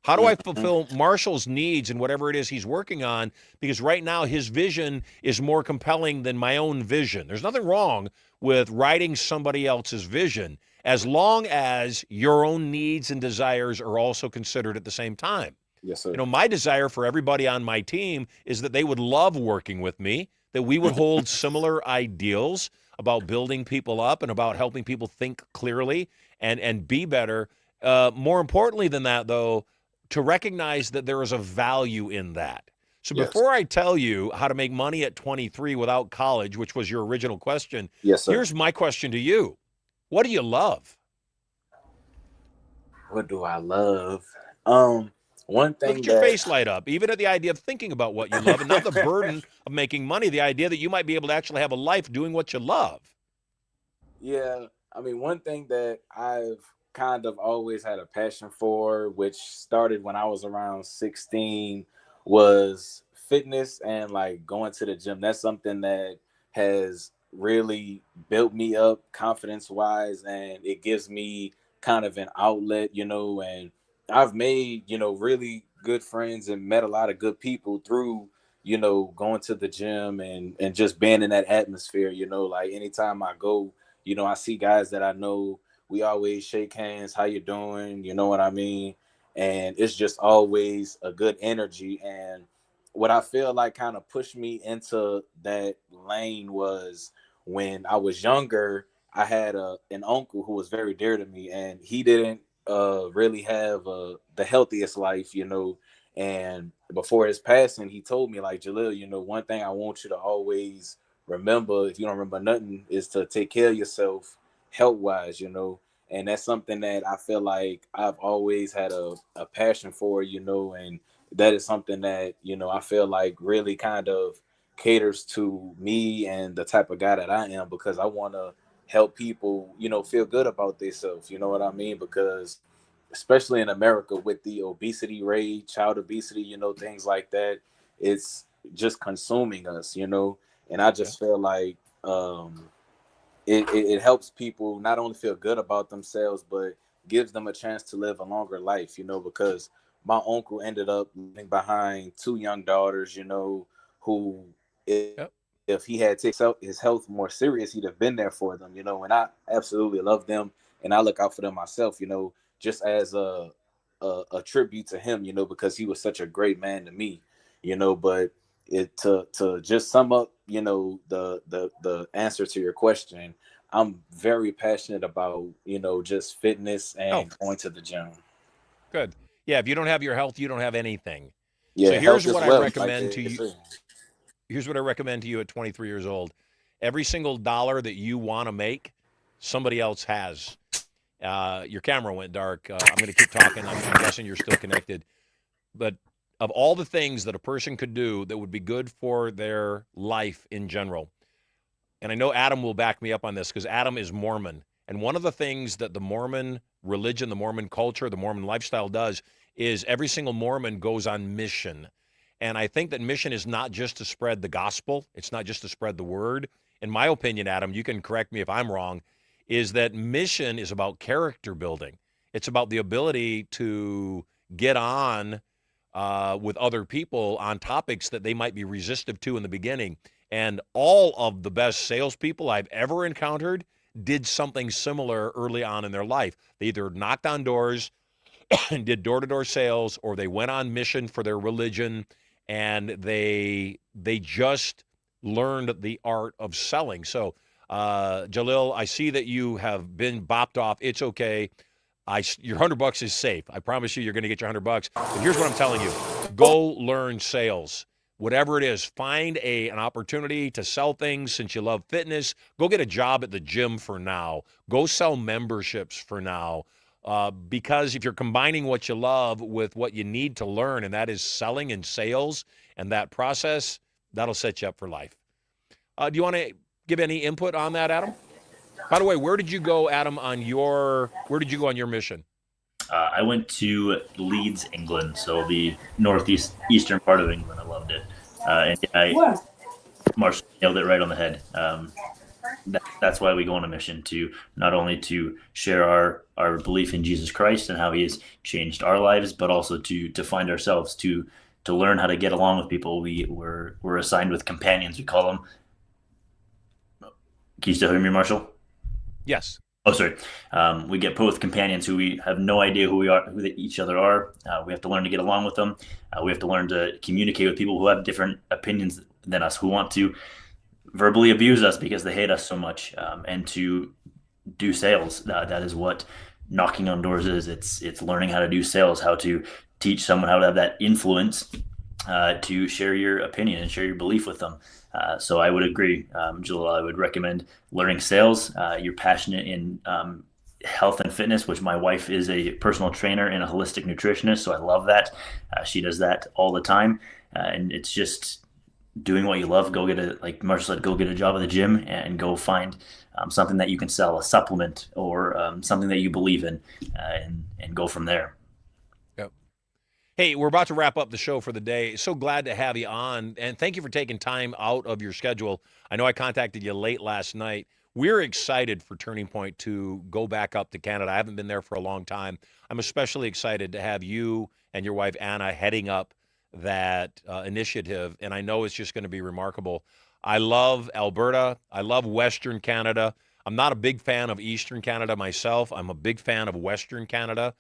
How do I fulfill Marshall's needs and whatever it is he's working on? Because right now his vision is more compelling than my own vision. There's nothing wrong with writing somebody else's vision as long as your own needs and desires are also considered at the same time. Yes, sir. My desire for everybody on my team is that they would love working with me, that we would hold similar ideals about building people up and about helping people think clearly and be better. More importantly than that, though, to recognize that there is a value in that. So before I tell you how to make money at 23 without college, which was your original question, yes, sir. Here's my question to you. What do you love? What do I love? One thing Look at your face light up, even at the idea of thinking about what you love and not the burden of making money, the idea that you might be able to actually have a life doing what you love. Yeah, I mean, one thing that I've kind of always had a passion for, which started when I was around 16, was fitness and like going to the gym. That's something that has really built me up confidence wise, and it gives me kind of an outlet, and I've made, really good friends and met a lot of good people through, going to the gym and just being in that atmosphere, like anytime I go, I see guys that I know, we always shake hands, how you doing? You know what I mean? And it's just always a good energy. And what I feel like kind of pushed me into that lane was when I was younger, I had an uncle who was very dear to me, and he didn't really have the healthiest life, and before his passing, he told me, like, Jalil, one thing I want you to always remember, if you don't remember nothing, is to take care of yourself health-wise, and that's something that I feel like I've always had a passion for, and that is something that, I feel like really kind of caters to me and the type of guy that I am, because I want to help people, feel good about themselves, you know what I mean? Because especially in America with the obesity rate, child obesity, things like that, it's just consuming us, and I just feel like it helps people not only feel good about themselves, but gives them a chance to live a longer life, because my uncle ended up leaving behind 2 young daughters, who if he had taken his health more serious, he'd have been there for them, and I absolutely love them and I look out for them myself, just as a tribute to him, because he was such a great man to me, but to just sum up, the answer to your question, I'm very passionate about, just fitness and going to the gym. Good. Yeah, if you don't have your health, you don't have anything. Yeah, so here's what I recommend like to you. Here's what I recommend to you at 23 years old. Every single dollar that you want to make, somebody else has. Your camera went dark. I'm going to keep talking. I'm guessing you're still connected. But of all the things that a person could do that would be good for their life in general, and I know Adam will back me up on this because Adam is Mormon. And one of the things that the Mormon religion, the Mormon culture, the Mormon lifestyle does is every single Mormon goes on mission. And I think that mission is not just to spread the gospel. It's not just to spread the word. In my opinion, Adam, you can correct me if I'm wrong, is that mission is about character building. It's about the ability to get on with other people on topics that they might be resistive to in the beginning. And all of the best salespeople I've ever encountered did something similar early on in their life. They either knocked on doors and did door-to-door sales, or they went on mission for their religion, and they just learned the art of selling. So, Jalil, I see that you have been bopped off. It's okay. Your $100 is safe. I promise you're going to get your $100. But here's what I'm telling you: go learn sales. Whatever it is, find an opportunity to sell things. Since you love fitness, go get a job at the gym for now. Go sell memberships for now. Because if you're combining what you love with what you need to learn, and that is selling and sales, and that process, that'll set you up for life. Do you want to give any input on that, Adam? By the way, where did you go, Adam, on your mission? I went to Leeds, England, so the eastern part of England. I loved it. And Marshall nailed it right on the head. That's why we go on a mission, to not only to share our belief in Jesus Christ and how he has changed our lives, but also to find ourselves, to learn how to get along with people. We're assigned with companions, we call them. Can you still hear me, Marshall? Yes. Oh, sorry. We get put with companions who we have no idea who each other are. We have to learn to get along with them. We have to learn to communicate with people who have different opinions than us, who want to verbally abuse us because they hate us so much, and to do sales. That is what knocking on doors is. It's learning how to do sales, how to teach someone how to have that influence to share your opinion and share your belief with them. So I would agree, Jill. I would recommend learning sales. You're passionate in health and fitness, which my wife is a personal trainer and a holistic nutritionist, so I love that. She does that all the time, and it's just doing what you love. Go get like Marshall said, go get a job at the gym and go find something that you can sell, a supplement or something that you believe in, and go from there. Yep. Hey, we're about to wrap up the show for the day. So glad to have you on, and thank you for taking time out of your schedule. I know I contacted you late last night. We're excited for Turning Point to go back up to Canada. I haven't been there for a long time. I'm especially excited to have you and your wife, Anna, heading up that initiative, and I know it's just going to be remarkable. I love Alberta. I love Western Canada. I'm not a big fan of Eastern Canada myself. I'm a big fan of Western Canada.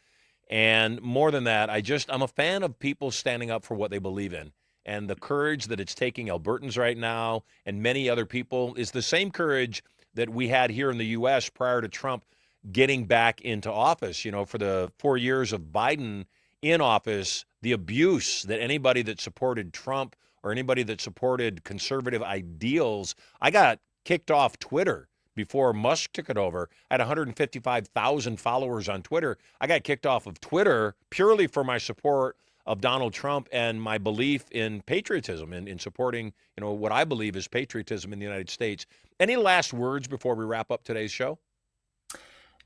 And more than that, I'm a fan of people standing up for what they believe in. And the courage that it's taking Albertans right now and many other people is the same courage that we had here in the U.S. prior to Trump getting back into office. You know, for the 4 years of Biden in office, the abuse that anybody that supported Trump or anybody that supported conservative ideals, I got kicked off Twitter before Musk took it over. I had 155,000 followers on Twitter. I got kicked off of Twitter purely for my support of Donald Trump and my belief in patriotism and in supporting, what I believe is patriotism in the United States. Any last words before we wrap up today's show?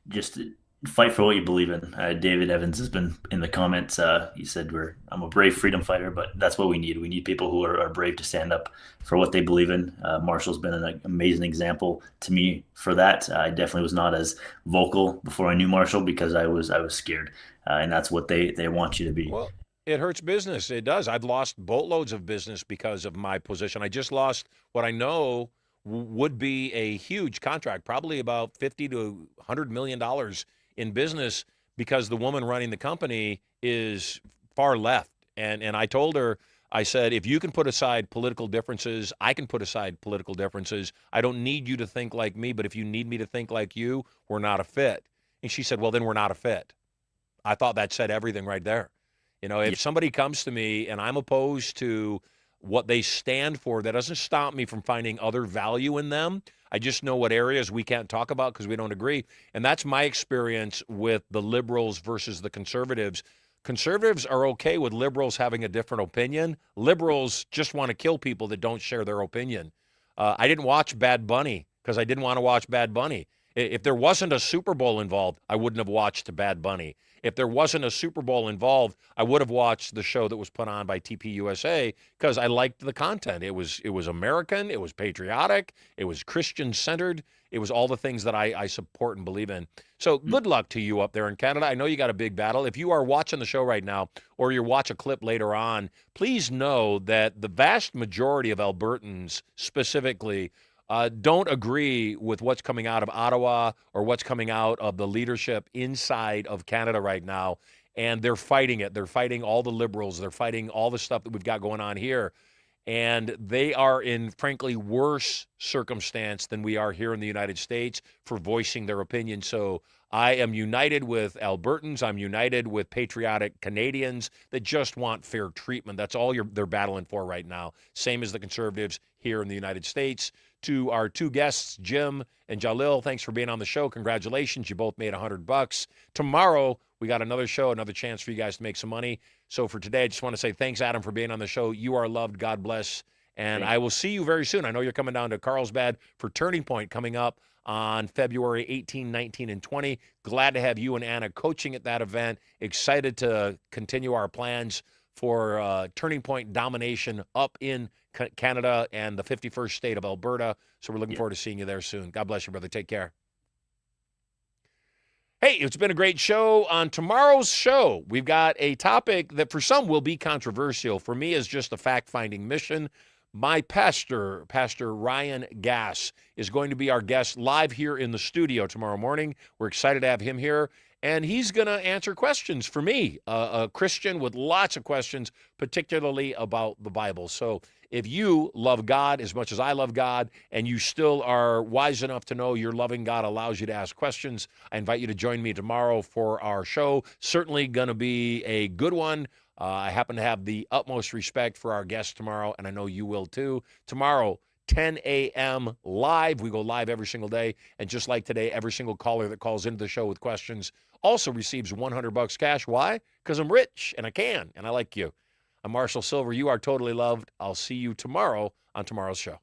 Just fight for what you believe in. David Evans has been in the comments. He said, I'm a brave freedom fighter, but that's what we need. We need people who are brave to stand up for what they believe in. Marshall's been an amazing example to me for that. I definitely was not as vocal before I knew Marshall because I was scared. And that's what they want you to be. Well, it hurts business. It does. I've lost boatloads of business because of my position. I just lost what I know would be a huge contract, probably about $50 to $100 million in business, because the woman running the company is far left. And I told her, I said, if you can put aside political differences, I can put aside political differences. I don't need you to think like me, but if you need me to think like you, we're not a fit. And she said, well, then we're not a fit. I thought that said everything right there. If somebody comes to me and I'm opposed to what they stand for, that doesn't stop me from finding other value in them. I just know what areas we can't talk about because we don't agree. And that's my experience with the liberals versus the conservatives. Conservatives are okay with liberals having a different opinion. Liberals just want to kill people that don't share their opinion. I didn't watch Bad Bunny because I didn't want to watch Bad Bunny. If there wasn't a Super Bowl involved, I wouldn't have watched Bad Bunny. If there wasn't a Super Bowl involved, I would have watched the show that was put on by TPUSA because I liked the content. It was American, it was patriotic, it was Christian-centered, it was all the things that I support and believe in. So good luck to you up there in Canada. I know you got a big battle. If you are watching the show right now or you watch a clip later on, please know that the vast majority of Albertans specifically don't agree with what's coming out of Ottawa or what's coming out of the leadership inside of Canada right now. And they're fighting it. They're fighting all the Liberals. They're fighting all the stuff that we've got going on here. And they are in, frankly, worse circumstance than we are here in the United States for voicing their opinion. So I am united with Albertans. I'm united with patriotic Canadians that just want fair treatment. That's all they're battling for right now. Same as the Conservatives here in the United States. To our two guests, Jim and Jalil, thanks for being on the show. Congratulations. You both made $100. Tomorrow, we got another show, another chance for you guys to make some money. So for today, I just want to say thanks, Adam, for being on the show. You are loved. God bless. And I will see you very soon. I know you're coming down to Carlsbad for Turning Point coming up on February 18, 19, and 20. Glad to have you and Anna coaching at that event. Excited to continue our plans for Turning Point domination up in Canada and the 51st state of Alberta. So we're looking forward to seeing you there soon. God bless you, brother. Take care. Hey, it's been a great show. On tomorrow's show, we've got a topic that for some will be controversial. For me, is just a fact-finding mission. My pastor, Pastor Ryan Gass, is going to be our guest live here in the studio tomorrow morning. We're excited to have him here. And he's going to answer questions for me, a Christian with lots of questions, particularly about the Bible. So if you love God as much as I love God, and you still are wise enough to know your loving God allows you to ask questions, I invite you to join me tomorrow for our show. Certainly going to be a good one. I happen to have the utmost respect for our guest tomorrow, and I know you will too. Tomorrow, 10 a.m. live. We go live every single day. And just like today, every single caller that calls into the show with questions also receives $100 cash. Why? Because I'm rich and I can, and I like you. I'm Marshall Silver. You are totally loved. I'll see you tomorrow on tomorrow's show.